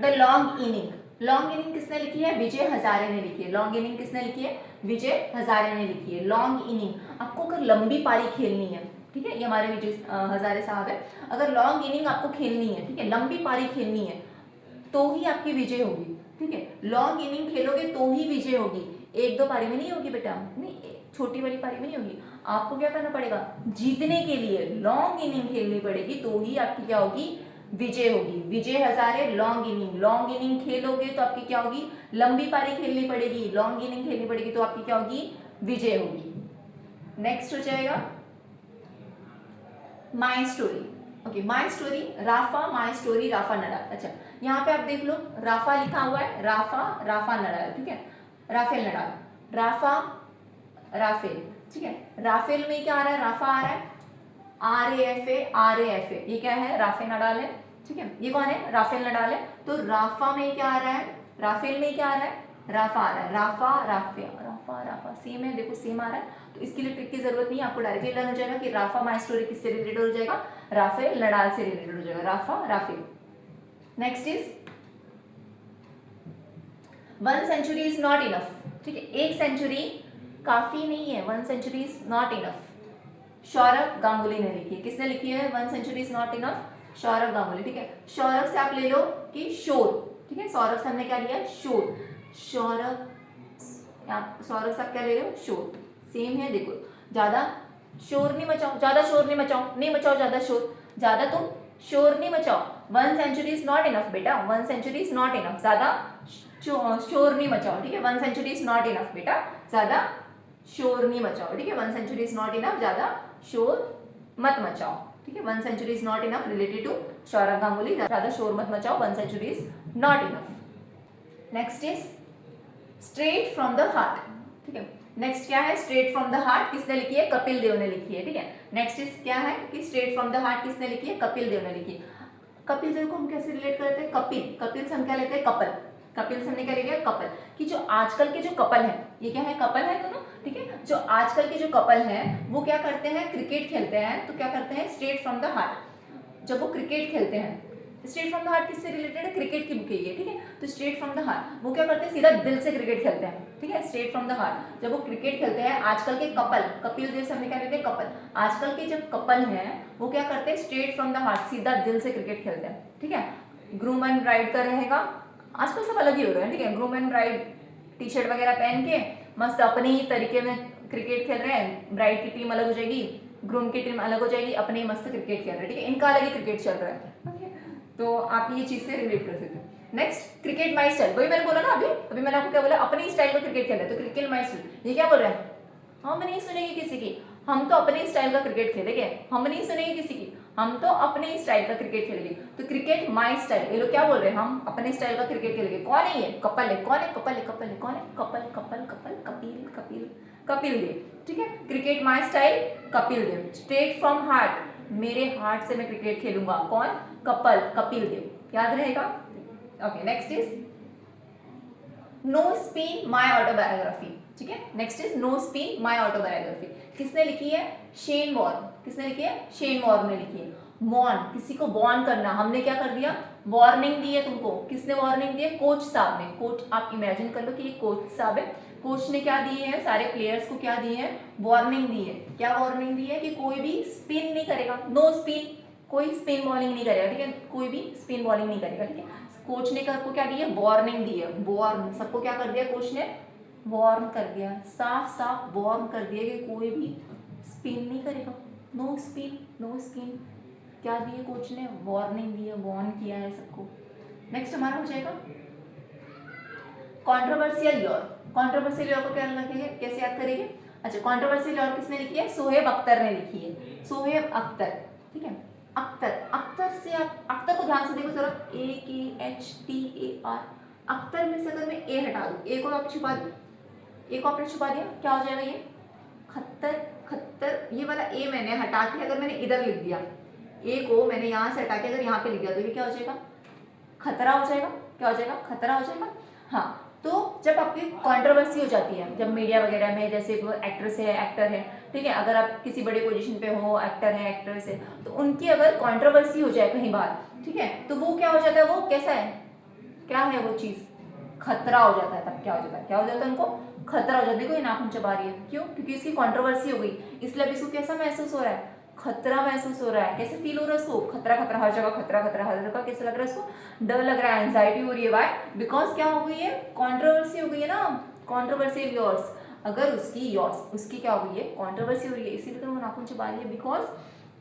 the long inning. Long inning किसने लिखी है, विजय हजारे ने लिखी है। लॉन्ग इनिंग किसने लिखी है, विजय हजारे ने लिखी है। लॉन्ग इनिंग, आपको अगर लंबी पारी खेलनी है, ठीक है, ये हमारे विजय हजारे साहब है। अगर लॉन्ग इनिंग आपको खेलनी है, ठीक है, लंबी पारी खेलनी है, तो ही आपकी विजय होगी। ठीक है। लॉन्ग इनिंग खेलोगे तो ही विजय होगी, एक दो पारी में नहीं होगी बेटा, नहीं, छोटी वाली पारी में नहीं होगी। आपको क्या करना पड़ेगा, जीतने के लिए लॉन्ग इनिंग खेलनी पड़ेगी, तो ही आपकी क्या होगी, विजय होगी। Vijay Hazare long inning, long inning खेलोगे तो आपकी क्या होगी, लंबी पारी खेलनी पड़ेगी, लॉन्ग इनिंग खेलनी पड़ेगी, तो आपकी क्या होगी, विजय होगी। नेक्स्ट हो जाएगा my story. Okay, my story, Rafa, my story, Rafa Nadal. अच्छा, यहाँ पे आप देख लो, राफा लिखा हुआ है, राफा, राफा नडाल। ठीक है, राफेल नडाल, राफा, राफेल। ठीक है। राफेल में क्या आ रहा है, राफा आ रहा है, RAFA, RAFA, ये क्या है, राफेल नडाल है। ठीक है। ये कौन है, राफेल नडाल है। तो राफा में क्या आ रहा है, राफेल में क्या आ रहा है, राफा आ रहा है। Rafa, Rafia, Rafa, Rafa same है, देखो सेम आ रहा है। तो इसके लिए ट्रिक की जरूरत नहीं है, आपको डायरेक्टली लर्न हो जाएगा कि राफा माई स्टोरी किससे रिलेटेड हो जाएगा, राफेल नडाल से रिलेटेड हो जाएगा, Rafa, Rafael. Next is 1 century is not enough. ठीक है, 1 सेंचुरी काफी नहीं है, 1 century is not enough. Sourav Ganguly ने लिखी है। किसने लिखी है, 1 century is not enough, Sourav Ganguly, ठीक है। सौरभ से आप ले लो कि शोर, ठीक है। सौरभ से हमने क्या लिया, शोर। सौरभ, सौरभ से आप क्या ले रहे हो, शोर। सेम है, देखो ज्यादा शोर नहीं मचाओ, ज्यादा शोर नहीं मचाओ, नहीं मचाओ ज्यादा शोर, ज्यादा तुम शोर नहीं मचाओ। 1 सेंचुरी इज नॉट इनफ बेटा, 1 सेंचुरी इज नॉट इनफ, ज्यादा शोर नहीं मचाओ, ठीक है। 1 सेंचुरी इज नॉट इनफ बेटा, ज्यादा शोर नहीं मचाओ, ठीक है। 1 सेंचुरी इज नॉट इनफ, ज्यादा शोर मत मचाओ, ठीक है। 1 century is not enough related to Sourav Ganguly, ज्यादा शोर मत मचाओ, 1 century is not enough. Next is straight from the heart, ठीक है। नेक्स्ट क्या है, स्ट्रेट फ्रॉम द हार्ट किसने लिखी है, कपिल देव ने लिखी है, ठीक है। नेक्स्ट इज क्या है कि स्ट्रेट फ्रॉम द हार्ट किसने लिखी है, कपिल देव ने लिखी है। कपिल देव को हम कैसे रिलेट करते हैं, कपिल, कपिल से हम क्या लेते हैं, कपल, कपिल से हमने क्या लिया, कपल। कि जो आजकल के जो कपल है, ये क्या है, कपल है दोनों, ठीक है। जो आजकल के जो कपल हैं वो क्या करते हैं, क्रिकेट खेलते हैं, तो क्या करते हैं, स्ट्रेट फ्रॉम द हार्ट। जब वो क्रिकेट खेलते हैं, स्ट्रेट फ्रॉम द हार्ट किससे रिलेटेड है, क्रिकेट की बुक है ये, ठीक है। तो स्ट्रेट फ्रॉम द हार्ट वो क्या करते हैं, सीधा दिल से क्रिकेट खेलते हैं, ठीक है। स्ट्रेट फ्रॉम द हार्ट जब वो क्रिकेट खेलते हैं, आजकल के कपल, कपिल देव से हमने क्या लेते हैं, कपल। आजकल के जब कपल हैं वो क्या करते हैं, स्ट्रेट फ्रॉम द हार्ट, सीधा दिल से क्रिकेट खेलते हैं, ठीक है। ग्रूम एंड ब्राइड का रहेगा, आजकल सब अलग ही हो रहे हैं, ठीक है। Groom and bride T shirt वगैरह पहन के मस्त अपने ही तरीके में क्रिकेट खेल रहे हैं, ब्राइड की टीम अलग हो जाएगी, ग्रूम की टीम अलग हो जाएगी, अपने ही मस्त क्रिकेट खेल रहे हैं, ठीक है। इनका अलग ही क्रिकेट चल रहा है, तो आप ये चीज से रिलेट कर सकते हो। नेक्स्ट, क्रिकेट माई स्टाइल, वही मैंने बोला ना अभी मैंने आपको क्या बोला, अपनी स्टाइल का क्रिकेट खेल रहे हैं, तो क्रिकेट माई स्टाइल, ये क्या बोल रहे हैं, हम नहीं सुनेंगे किसी की, हम तो अपने स्टाइल का क्रिकेट खेलेंगे, हम नहीं सुनेंगे किसी की, हम तो अपने स्टाइल का क्रिकेट खेलेंगे। तो क्रिकेट माई स्टाइल, ये लोग क्या बोल रहे हैं, हम अपने स्टाइल का क्रिकेट खेलेंगे। कौन है ये, कपल है, कौन है, कपल है, कपल है, कौन है, couple, couple, couple, Kapil, Kapil, Kapil Dev, ठीक है। Cricket my style, Kapil Dev. Straight from heart, मेरे हार्ट से मैं क्रिकेट खेलूंगा, कौन, कपल, कपिल देव, याद रहेगा। Okay, next is no spin my autobiography, ठीक है। Next is no spin my autobiography, किसने लिखी है, शेन वॉर्न, किसने लिखी है, शेन वॉर्न ने लिखी है। वॉर्न, किसी को वॉर्न करना, हमने क्या कर दिया, वार्निंग दी है तुमको, किसने वार्निंग दी है, कोच साहब ने। कोच, आप इमेजिन कर लो कि ये कोच साहब है, कोच ने क्या दिए हैं, सारे प्लेयर्स को क्या दिए हैं, वार्निंग दी है। क्या वार्निंग दी है कि कोई भी स्पिन नहीं करेगा, नो स्पिन, कोई स्पिन बॉलिंग नहीं करेगा, ठीक है, कोई भी स्पिन बॉलिंग नहीं करेगा, ठीक है। कोच ने को क्या दी है, वार्निंग दी है, वार्न, सबको क्या कर दिया कोच ने, वार्न कर दिया, साफ साफ वार्न कर दिया कि कोई भी स्पिन नहीं करेगा, नो स्पिन, नो स्पिन। क्या दी है कोच ने, वार्निंग दी है, वार्न किया है सबको। नेक्स्ट हमारा हो जाएगा कंट्रोवर्शियल योर। कंट्रोवर्शियल योर को क्या रखेंगे, कैसे याद करेंगे, अच्छा, कंट्रोवर्शियल योर किसने लिखी है, सोहेब अख्तर ने लिखी है, सोहेब अख्तर, ठीक है। अख्तर, अख्तर से आप अख्तर को ध्यान से देखो जरा, AKHTAR, अख्तर में से अगर मैं ए हटा दूं, ए को आप छुपा दो, ए को आपने छुपा दिया, क्या हो जाएगा ये, खत्तर, खत्तर, ये वाला ए मैंने हटा के अगर मैंने इधर लिख दिया, ए को मैंने यहाँ से हटा के अगर यहाँ पे लिख दिया, तो ये क्या हो जाएगा, खतरा हो जाएगा, क्या हो जाएगा, खतरा हो जाएगा। हाँ, तो जब आपकी कंट्रोवर्सी हो जाती है, जब मीडिया वगैरह में, जैसे वो एक्ट्रेस है, एक्टर है, ठीक है, अगर आप किसी बड़ी पोजीशन पे हो, एक्टर है, एक्ट्रेस है, तो उनकी अगर कंट्रोवर्सी हो जाए कहीं बार, ठीक है, तो वो क्या हो जाता है, वो कैसा है, क्या है वो चीज़, खतरा हो जाता है। तब क्या हो जाता है, क्या हो जाता है, उनको खतरा हो जाता है। देखो ये नाखून चबा रही है, क्यों, क्योंकि इसकी कंट्रोवर्सी हो गई, इसलिए अब इसको कैसा महसूस हो रहा है, खतरा महसूस हो रहा है। कैसे फील हो रहा है उसको, खतरा, खतरा, हर जगह खतरा, खतरा, हर जगह कैसे लग रहा है उसको, डर लग रहा है, एंजाइटी हो रही है। वाई, बिकॉज क्या हो गई है, कंट्रोवर्सी हो गई है ना, कंट्रोवर्सी योर्स, अगर उसकी योर्स, उसकी क्या हो गई है, कंट्रोवर्सी हो रही है, इसीलिए तो वो नाखून चबा रही है, बिकॉज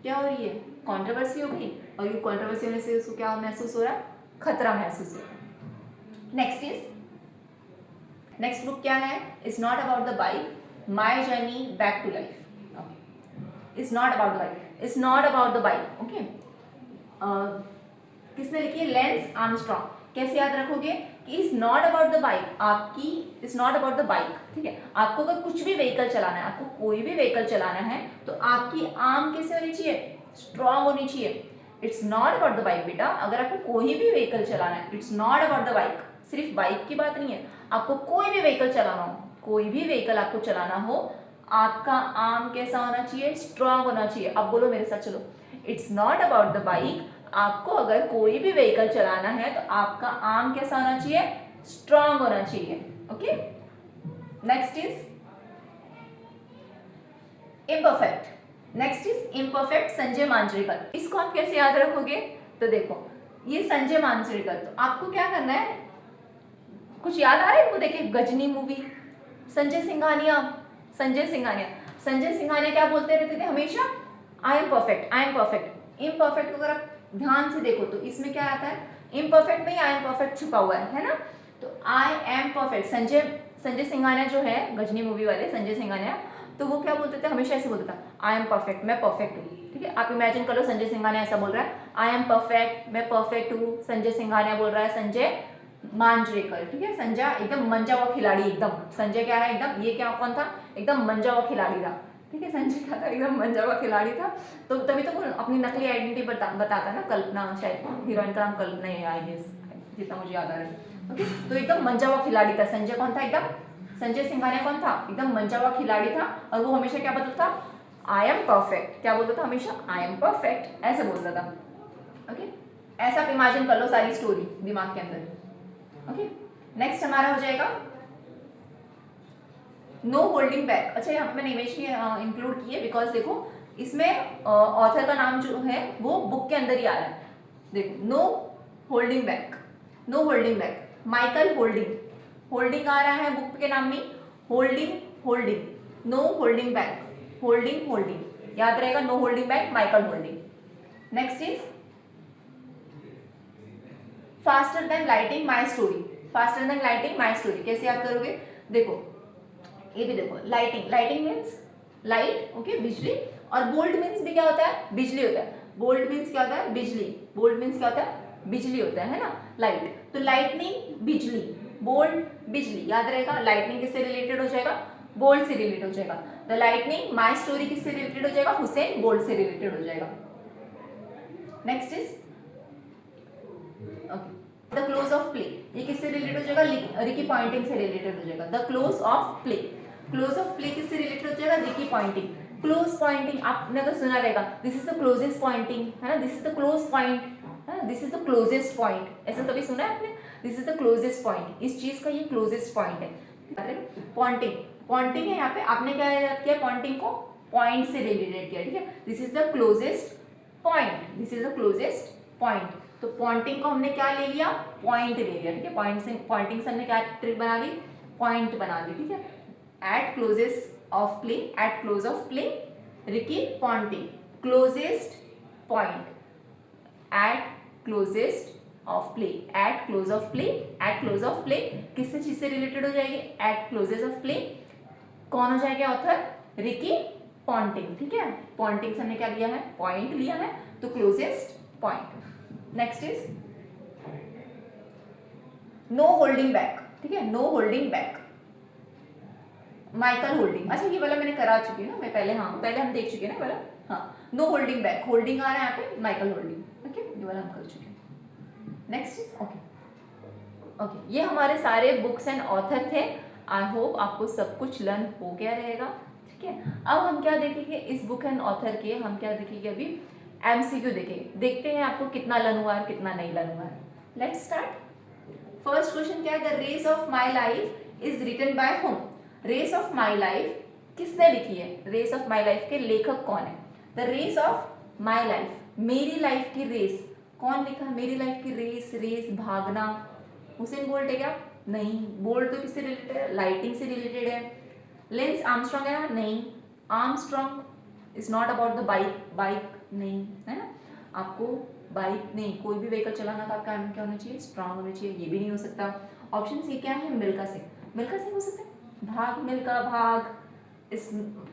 क्या हो रही है, कंट्रोवर्सी हो गई, और ये कंट्रोवर्सी होने से उसको क्या महसूस हो रहा है, खतरा महसूस हो रहा है। नेक्स्ट इज, नेक्स्ट बुक क्या है, is not about the bike, my journey back to life. Is not about the bike, is not about the bike, okay. किसने लिखी है, लेंस आर्मस्ट्रॉन्ग। कैसे याद रखोगे कि is not about the bike, आपकी is not about the bike, ठीक है। आपको अगर कुछ भी व्हीकल चलाना है, आपको कोई भी व्हीकल चलाना है, तो आपकी आर्म कैसे होनी चाहिए, स्ट्रांग होनी चाहिए। It's not about the bike बेटा, अगर आपको कोई भी व्हीकल चलाना है, it's not about the bike, सिर्फ बाइक की बात नहीं है, आपको कोई भी व्हीकल चलाना हो, कोई भी व्हीकल आपको चलाना हो, आपका आर्म कैसा होना चाहिए, स्ट्रांग होना चाहिए। अब बोलो मेरे साथ, चलो, it's not about the bike, आपको अगर कोई भी व्हीकल चलाना है तो आपका आर्म कैसा होना चाहिए, स्ट्रांग होना चाहिए, okay. Next is imperfect, next is imperfect, Sanjay Manjrekar. इसको आप कैसे याद रखोगे, तो देखो ये संजय मांजरेकर, तो आपको क्या करना है, कुछ याद आ रहा है इनको देखे, गजनी मूवी, संजय सिंघानिया, संजय सिंघानिया, संजय सिंघानिया क्या बोलते रहते थे हमेशा, आई am perfect, I am perfect. Imperfect अगर आप ध्यान से देखो तो इसमें क्या आता है, इम्परफेक्ट में ही आई एम परफेक्ट छुपा हुआ है ना। तो आई एम परफेक्ट, संजय संजय सिंघानिया जो है गजनी मूवी वाले संजय सिंघानिया, तो वो क्या बोलते थे, हमेशा ऐसे बोलता था, आई एम परफेक्ट, मैं परफेक्ट हूँ। ठीक है, आप इमेजिन कर लो संजय सिंघानिया ऐसा बोल रहा है, आई एम परफेक्ट, मैं परफेक्ट हूँ। संजय सिंघानिया बोल रहा है संजय मांजरेकर। ठीक है, संजय एकदम मंजा हुआ खिलाड़ी, एकदम संजय क्या है, एकदम ये क्या कौन था, एकदम मंजा हुआ खिलाड़ी था। ठीक है, संजय क्या था, एकदम मंजा हुआ खिलाड़ी था। तो तभी तो वो अपनी नकली आइडेंटिटी बताता ना, कल्पना, शायद हीरोइन का नाम कल्पना है आई गेस, जितना मुझे याद आ रहा है। ओके, तो एकदम मंजा हुआ खिलाड़ी था संजय। कौन था एकदम, संजय सिंघानिया कौन था, एकदम मंजा हुआ खिलाड़ी था। और वो हमेशा क्या बोलता था, आई एम परफेक्ट, क्या बोलता था हमेशा, आई एम परफेक्ट, ऐसे बोलता था। ओके, ऐसा आप इमेजिन कर लो सारी स्टोरी दिमाग के अंदर। ओके, नेक्स्ट हमारा हो जाएगा नो होल्डिंग बैक। अच्छा, यहाँ पे मैंने इमेज की इंक्लूड की है बिकॉज देखो इसमें ऑथर का नाम जो है वो बुक के अंदर ही आ रहा है। देखो no holding back, no holding back, Michael Holding, holding आ रहा है बुक के नाम में, holding holding, no holding back, holding holding, याद रहेगा, no holding back, Michael Holding. Next is faster than lighting my story, faster than lighting my story, कैसे याद करोगे, देखो ये भी देखो, lighting, lighting means light, okay, बिजली, और बोल्ट मीन्स भी क्या होता है, बिजली होता है। बोल्ट मीन्स क्या होता है, बिजली, बोल्ट मीन्स क्या होता है, बिजली होता है ना, लाइट। तो लाइटनिंग बिजली, बोल्ट बिजली, याद रहेगा। लाइटनिंग किससे रिलेटेड हो जाएगा, बोल्ट से रिलेटेड हो जाएगा। द लाइटनिंग माई स्टोरी किससे रिलेटेड हो जाएगा, हुसैन बोल्ट से रिलेटेड हो जाएगा। Next is the close of play, ये किससे रिलेटेड हो जाएगा, रिकी पॉइंटिंग से रिलेटेड हो जाएगा। The close of play, close of play किससे रिलेटेड हो जाएगा, रिकी पॉइंटिंग। क्लोज पॉइंटिंग आपने अगर सुना रहेगा, this is the closest pointing, है ना, this is the close point, है ना, this is the closest point, ऐसा कभी सुना है आपने, this is the closest point, इस चीज का ये क्लोजेस्ट पॉइंट है। पॉइंटिंग, पॉइंटिंग है यहाँ पे, आपने क्या याद किया, पॉइंटिंग को पॉइंट से रिलेटेड किया। ठीक है, this is the closest point, this is the closest point. तो पॉइंटिंग को हमने क्या ले लिया, पॉइंट ले लिया। ठीक है, पॉइंट से, पॉइंटिंग से हमने क्या ट्रिक बना ली, पॉइंट बना ली। ठीक है, at closest of play, at close of play, Ricky Ponting, closest point, at closest of play, at close of play, at close of play किससे चीज से रिलेटेड हो जाएगी, एट क्लोजेस ऑफ प्ले, कौन हो जाएगा ऑथर, रिकी पॉइंटिंग। ठीक है, पॉइंटिंग से हमने क्या लिया है, पॉइंट लिया है, तो closest point. Next is no holding back. ठीक है, no holding back, Michael Holding. अच्छा, ये वाला मैंने करा चुकी हूँ ना मैं पहले, हाँ पहले हम देख चुके हैं ना वाला, हाँ, नो होल्डिंग बैक, होल्डिंग आ रहा है यहाँ पे, माइकल होल्डिंग। ओके, ये वाला हम कर चुके हैं। नेक्स्ट इज ओके, ओके, ये हमारे सारे बुक्स एंड ऑथर थे। आई होप आपको सब कुछ लर्न हो गया रहेगा। ठीक है, अब हम क्या देखेंगे इस बुक एंड ऑथर के, हम क्या देखेंगे अभी, एमसीक्यू देखेंगे, देखते हैं आपको कितना लर्न हुआ है कितना नहीं लर्न हुआ है। Let's start. फर्स्ट क्वेश्चन क्या है, the race of my life is written by whom. Race of my life किसने लिखी है, रेस ऑफ माई लाइफ के लेखक कौन है, the race of my life, मेरी लाइफ की रेस, कौन लिखा है, मेरी लाइफ की रेस, रेस भागना, हुसैन बोल्ट है क्या, नहीं, बोल्ट तो किससे रिलेटेड है, लाइटिंग से रिलेटेड है। लेंस आर्मस्ट्रॉन्ग है ना, नहीं, Armstrong is not about the bike, bike नहीं है ना, आपको बाइक नहीं, कोई भी व्हीकल चलाना तो आपका क्या होना चाहिए, स्ट्रांग होना चाहिए, ये भी नहीं हो सकता। ऑप्शन सी क्या है, मिल्खा सिंह, मिल्खा सिंह हो सकता है, भाग मिल्खा भाग, इस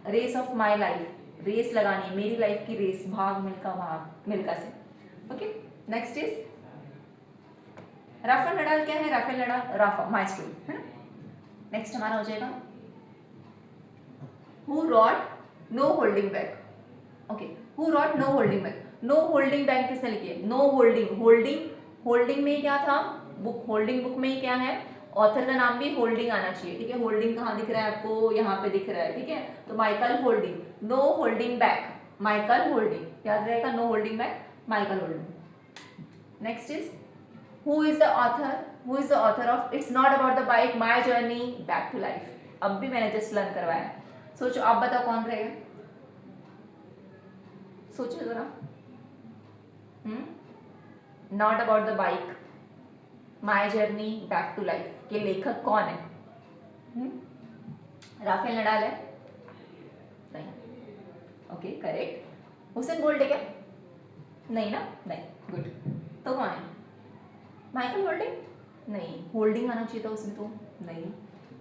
race of my life, race लगानी मेरी लाइफ की रेस, भाग मिल्खा भाग, Milkha Singh. Okay, next is Rafael Nadal, क्या है, Rafael Nadal, Rafa my story, है ना। नेक्स्ट हमारा हो जाएगा who wrote no holding back. Okay, who wrote no holding back, no holding back किसने लिखी है, नो होल्डिंग, होल्डिंग, होल्डिंग में क्या था, बुक, होल्डिंग बुक में ही क्या है, ऑथर का नाम भी होल्डिंग आना चाहिए। ठीक है, होल्डिंग कहाँ दिख रहा है आपको, यहाँ पे दिख रहा है। ठीक है, तो Michael Holding, no holding back, Michael Holding, याद रहेगा, no holding back, Michael Holding. Next is who is the author, who is the author of it's not about the bike my journey back to life। अब भी मैंने जस्ट लर्न करवाया, सोचो आप बताओ कौन रहेगा, सोचो जरा। Not about the bike, my journey back to life के लेखक कौन है? राफेल नडाल है? नहीं। Okay correct. हुसैन बोल्ट है क्या? नहीं ना, नहीं, गुड। तो कौन है? Michael holding? नहीं, होल्डिंग आना चाहिए था उसमें तो, नहीं।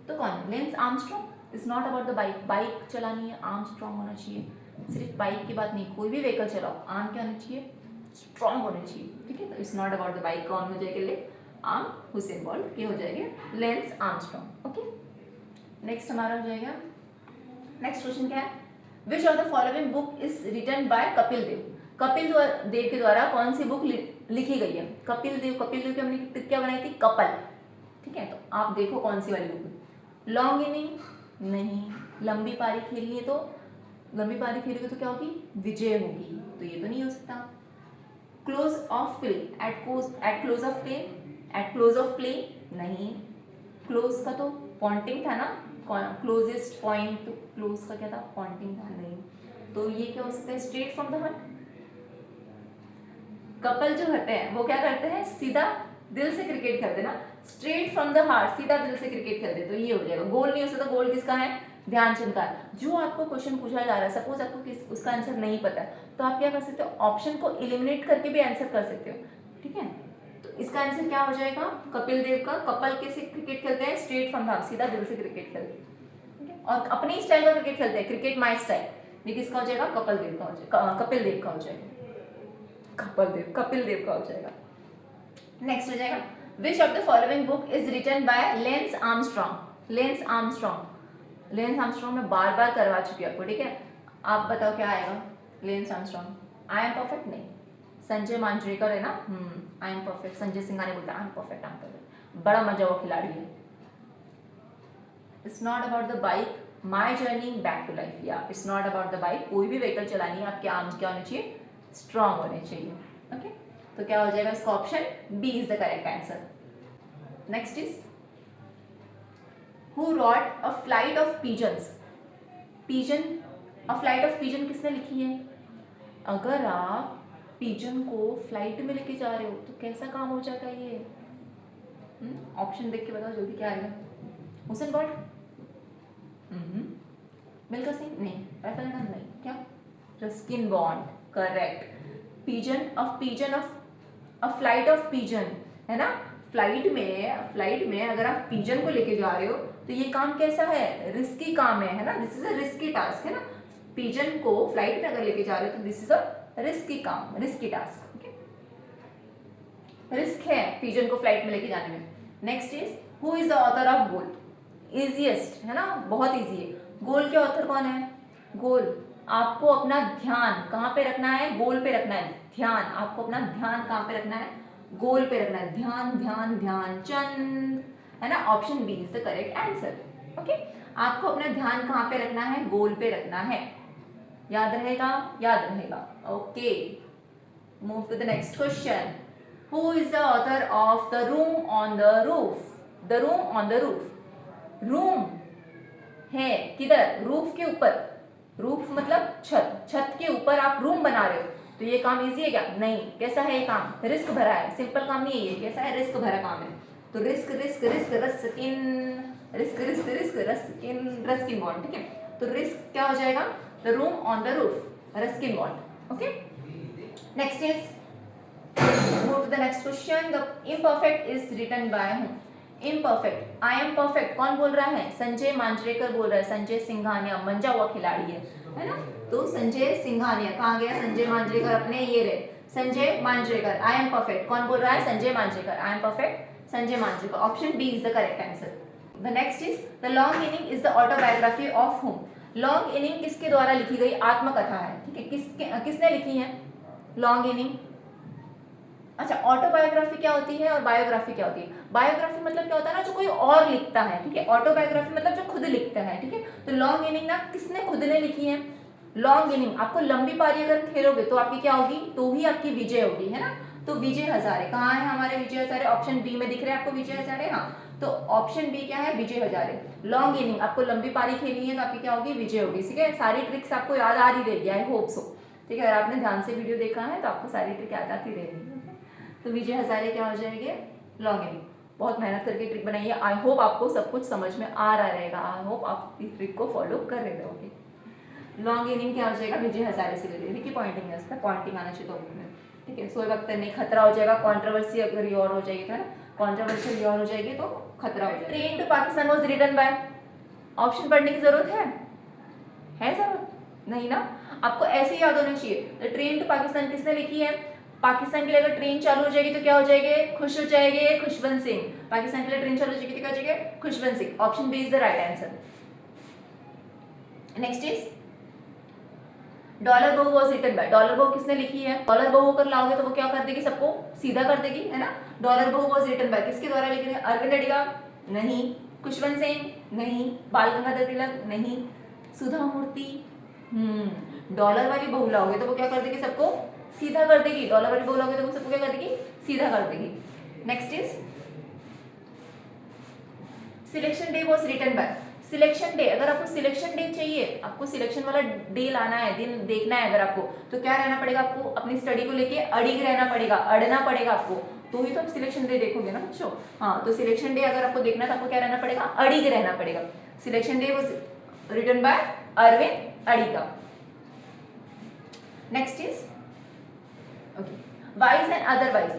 तो कौन है? Lance Armstrong. Is not about the bike, bike चलानी है आर्मस्ट्रॉन्ग होना चाहिए, सिर्फ बाइक की बात नहीं, कोई भी व्हीकल चलाओ आर्म क्या होना चाहिए? स्ट्रॉन्ग होना चाहिए, ठीक है। तो it's not about the bike कौन हो जाएगा? ले आर्म हुसैन बोल्ट के हो जाएंगे लेंस आर्मस्ट्रॉन्ग। ओके, नेक्स्ट हमारा हो जाएगा, नेक्स्ट क्वेश्चन क्या है? Which of the following book is written by Kapil Dev? Kapil Dev के द्वारा कौन सी बुक लिखी गई है? कपिल देव की हमने क्या बनाई थी? कपल, ठीक है। तो आप देखो कौन सी वाली बुक। लॉन्ग इनिंग नहीं, लंबी पारी खेलनी है तो, लंबी पारी खेलोगे तो क्या होगी? विजय होगी, तो ये तो नहीं हो सकता। Close of play, at close of play, at close of play नहीं, क्लोज का तो पॉइंटिंग था ना, क्लोजेस्ट पॉइंट, तो क्लोज का क्या था? पॉइंटिंग था, नहीं। तो ये क्या हो सकता है? Straight from the heart. Couple जो होते हैं वो क्या करते हैं? सीधा दिल से क्रिकेट खेलते हैं ना, स्ट्रेट फ्रॉम द हार्ट, सीधा दिल से क्रिकेट खेलते हैं, तो ये हो जाएगा। गोल नहीं हो सकता, गोल किसका है? ध्यानचंद का। जो आपको क्वेश्चन पूछा जा रहा है, सपोज आपको किस उसका आंसर नहीं पता है, तो आप क्या कर सकते हो? ऑप्शन को एलिमिनेट करके भी आंसर कर सकते हो, ठीक है। तो इसका आंसर क्या हो जाएगा? कपिल देव का कपल कैसे क्रिकेट खेलते हैं? स्ट्रेट फ्रॉम द हार्ट, सीधा दिल से क्रिकेट खेलते हैं, ठीक है। और अपनी स्टाइल का क्रिकेट खेलते हैं, क्रिकेट माई स्टाइल, ये किसका हो जाएगा? कपिल देव का हो जाएगा, कपिल देव का हो जाएगा, कपिल देव का हो जाएगा। नेक्स्ट हो जाएगा, which of the following book is written by Lance Armstrong? Lance Armstrong, Lance Armstrong मैं बार बार करवा चुकी हूँ आपको, ठीक है। आप बताओ क्या आएगा? Lance Armstrong, I am perfect नहीं, संजय मांजरेकर है ना, I am perfect, Sanjay Singhani बोलता है I am perfect, I am perfect, बड़ा मजा हुआ खिलाड़ी है। It's not about the bike, my journey back to life, या it's not about the bike, कोई भी व्हीकल चलानी है आपके आर्म्स क्या होने चाहिए? स्ट्रॉन्ग होने चाहिए, ओके। तो क्या हो जाएगा इसका? Option B is the correct answer. Next is, who wrote a flight of pigeons? Pigeon, a flight of pigeon किसने लिखी है? अगर आप पिजन को फ्लाइट में लेके जा रहे हो तो कैसा काम हो जाएगा ये? ऑप्शन देख के बताओ जल्दी, क्या आएगा? Usain Bolt? मिल्खा सिंह? नहीं। राइफल नहीं, क्या? Ruskin Bond, correct. Pigeon of a flight of pigeon, है ना। फ्लाइट में अगर आप पिजन को लेके जा रहे हो तो ये काम कैसा है? रिस्की काम है ना, this is a risky task, है ना। पिजन को फ्लाइट में अगर लेके जा रहे हो तो दिस इज अ रिस्की काम, रिस्की टास्क, ओके। रिस्क है पिजन को फ्लाइट में लेके जाने में। Next is, who is the author of goal? Easiest, है ना, बहुत इजी है। गोल के ऑथर कौन है? गोल, आपको अपना ध्यान कहाँ पे रखना है? गोल पे रखना है ध्यान, आपको अपना ध्यान कहाँ पे रखना है? गोल पे रखना है, ध्यान ध्यान ध्यान चंद, है ना। Option B is the correct answer, okay. आपको अपना ध्यान कहाँ पे रखना है? गोल पे रखना है, याद रहेगा? याद रहेगा, okay. Move to the next question, who is the author of the room on the roof? The room on the roof, room है किधर? रूफ के ऊपर, रूफ मतलब छत, छत के ऊपर आप रूम बना रहे हो, तो ये काम इजी है क्या? नहीं। कैसा है ये काम? रिस्क भरा है, सिंपल काम नहीं है ये, कैसा है? रिस्क भरा काम है। तो risk risk risk Ruskin, risk risk risk Ruskin, Ruskin bond, ठीक है। तो रिस्क क्या हो जाएगा? The room on the roof, Ruskin bond, okay. Next is, move to the next question, the imperfect is written by whom? Imperfect, I am perfect कौन बोल रहा है? संजय मांजरेकर बोल रहा है, संजय सिंघानिया, मंजा हुआ खिलाड़ी है ना। तो संजय सिंघानिया, कहाँ गया संजय मांजरेकर? अपने ये रहे, Sanjay Manjrekar, I am perfect कौन बोल रहा है? Sanjay Manjrekar, I am perfect Sanjay Manjrekar, option B is the correct answer. The next is, the long inning is the autobiography of whom? Long inning किसके द्वारा लिखी गई आत्मकथा है, ठीक है। किसने लिखी है लॉन्ग इनिंग? अच्छा, ऑटोबायोग्राफी क्या होती है और बायोग्राफी क्या होती है? बायोग्राफी मतलब क्या होता है ना, जो कोई और लिखता है, ठीक है। ऑटोबायोग्राफी मतलब जो खुद लिखता है, ठीक है। तो लॉन्ग इनिंग ना किसने खुद ने लिखी है? लॉन्ग इनिंग, आपको लंबी पारी अगर खेलोगे तो आपकी क्या होगी? तो ही आपकी विजय होगी, है ना। तो विजय हजारे कहाँ है हमारे? विजय हजारे ऑप्शन बी में दिख रहे हैं आपको, विजय हजारे, हाँ। तो ऑप्शन बी क्या है? विजय हजारे। लॉन्ग इनिंग, आपको लंबी पारी खेलनी है तो आपकी क्या होगी? विजय होगी, ठीक है। सारी ट्रिक्स आपको याद आ रही रहेगी, आई होप सो, ठीक है। अगर आपने ध्यान से वीडियो देखा है तो आपको सारी ट्रिक याद आती रहेगी। तो विजय हजारे क्या हो जाएंगे, लॉन्ग। बहुत मेहनत करके ट्रिक बनाई है। आई होप आपको सब कुछ समझ में आ रहा रहेगा। आई होप आप इस ट्रिक को फॉलो कर रहे होगे। लॉन्ग इनिंग क्या हो जाएगा, विजय हजारे से रिलेटेड। देखिए पॉइंटिंग है उसका, पॉइंटिंग आना चाहिए टॉपिक में, ठीक है। शोएब अख्तर नहीं, खतरा हो जाएगा। कंट्रोवर्सी अगर ये और हो जाएगी तो, कंट्रोवर्शियल ये और हो जाएगी तो खतरा हो जाएगा। Train to Pakistan was written by, option पढ़ने की जरूरत है जरूरत नहीं ना, आपको ऐसे ही याद होना चाहिए। ट्रेन टू पाकिस्तान किसने लिखी है, पाकिस्तान के लिए अगर ट्रेन चालू हो जाएगी तो क्या हो जाएंगे, खुश हो जाएंगे, खुशवंत सिंह। पाकिस्तान के लिए ट्रेन चालू हो जाएगी तो क्या हो जाएंगे, Khushwant Singh. Option B is the right answer. Next is dollar Bahu was written by, dollar Bahu किसने लिखी है, डॉलर बहू कर लाओगे तो वो क्या कर देगी, सबको सीधा कर देगी, है ना। Dollar Bahu was written bye किसके द्वारा लिखी है, अरविंद अडिगा नहीं, खुशवंत सिंह नहीं, बाल गंगाधर तिलक नहीं, सुधा मूर्ति। डॉलर वाली बहू लाओगे तो वो क्या कर देगी, सबको सीधा कर देगी। डॉलर वाली बहू लाओगे तो वो सबको क्या कर देगी, सीधा कर देगी। Next is selection day was written by, selection day, अगर आपको सिलेक्शन डे चाहिए, आपको सिलेक्शन वाला डे लाना है, दिन देखना है अगर आपको, तो क्या रहना पड़ेगा, आपको अपनी स्टडी को लेके अड़िग रहना पड़ेगा, अड़ना पड़ेगा आपको, तो ही तो आप सिलेक्शन डे देखोगे ना बच्चों। हाँ, तो सिलेक्शन डे अगर आपको देखना है तो आपको क्या रहना पड़ेगा, अड़िग रहना पड़ेगा। Selection day was written by Aravind Adiga. Next is okay, wise and otherwise.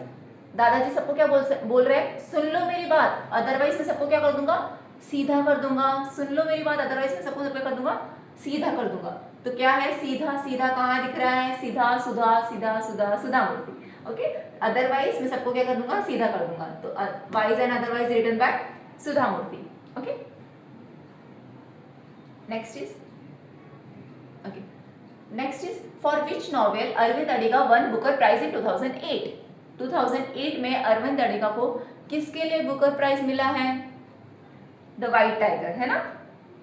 दादाजी सबको क्या बोल रहे हैं, सुन लो मेरी बात, अदरवाइज में सबको क्या कर दूंगा, सीधा कर दूंगा। सुन लो मेरी बात, अदरवाइज में सबको क्या कर दूंगा, सीधा कर दूंगा। तो क्या है, सीधा, सीधा कहाँ दिख रहा है, सीधा, सुधा, सीधा, सुधा, सुधा मूर्ति। ओके, अदरवाइज में सबको क्या कर दूंगा, सीधा कर दूंगा। तो wise and otherwise written by Sudha Murty. Okay, next is okay, next is for which novel Aravind Adiga won Booker prize in 2008। 2008 में अरविंद अडिगा को किसके लिए बुकर प्राइज मिला है, द वाइट टाइगर, है ना।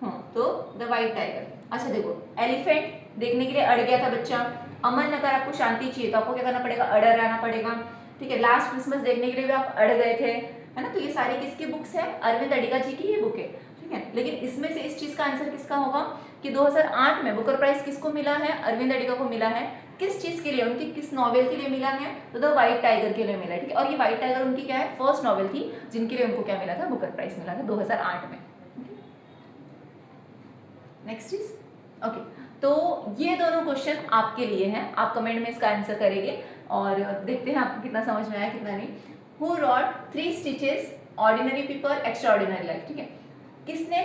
हाँ, तो द वाइट टाइगर। अच्छा देखो, एलिफेंट देखने के लिए अड़ गया था बच्चा। अमन, अगर आपको शांति चाहिए तो आपको क्या करना पड़ेगा, अड़े रहना पड़ेगा, ठीक है। लास्ट क्रिसमस देखने के लिए भी आप अड़ गए थे, है ना। तो ये सारी किसकी बुक्स है, अरविंद अडिगा जी की ये बुक है, ठीक है। लेकिन इसमें से इस चीज का आंसर किसका होगा कि 2008 में बुकर प्राइज किसको मिला है, अरविंद अडिगा को मिला है। किस चीज के लिए, उनकी किस नॉवेल के लिए मिला है, तो द वाइट टाइगर के लिए मिला है, ठीक है। और ये वाइट टाइगर उनकी क्या है, फर्स्ट नॉवेल थी जिनके लिए उनको क्या मिला था, बुकर प्राइज मिला था 2008 में। नेक्स्ट इज ओके, तो ये दोनों क्वेश्चन आपके लिए हैं, आप कमेंट में इसका आंसर करेंगे और देखते हैं आपको कितना समझ में आया कितना नहीं। Who rot 3 stitches ordinary people extraordinary life, ठीक है। किसने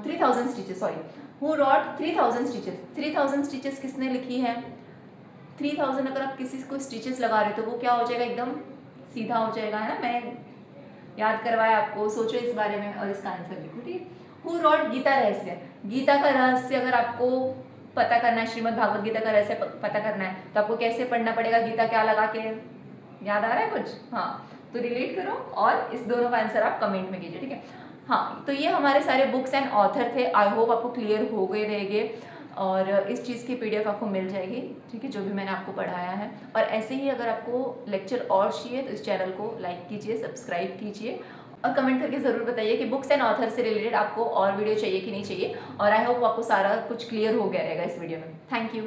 3000 stitches, sorry, who rot 3000 stitches, 3000 stitches किसने लिखी है। 3000 अगर आप किसी को स्टिचेस लगा रहे हो तो वो क्या हो जाएगा, एकदम सीधा हो जाएगा, है ना। मैं याद करवाया आपको, सोचो इस बारे में और इसका आंसर लिखो, ठीक है। हु रॉट गीता रहस्य, गीता का रहस्य अगर आपको पता करना है, श्रीमद् भागवत गीता का रहस्य पता करना है तो आपको कैसे पढ़ना पड़ेगा, गीता क्या लगा के, याद आ रहा है कुछ, हाँ, तो रिलेट करो और इस दोनों का आंसर आप कमेंट में कीजिए, ठीक है। हाँ, तो ये हमारे सारे बुक्स एंड ऑथर थे। आई होप आपको क्लियर हो गए रहेंगे और इस चीज़ की PDF आपको मिल जाएगी, ठीक है, जो भी मैंने आपको पढ़ाया है। और ऐसे ही अगर आपको लेक्चर और चाहिए तो इस चैनल को लाइक कीजिए, सब्सक्राइब कीजिए और कमेंट करके ज़रूर बताइए कि बुक्स एंड ऑथर से रिलेटेड आपको और वीडियो चाहिए कि नहीं चाहिए। और आई होप आपको सारा कुछ क्लियर हो गया रहेगा इस वीडियो में। Thank you.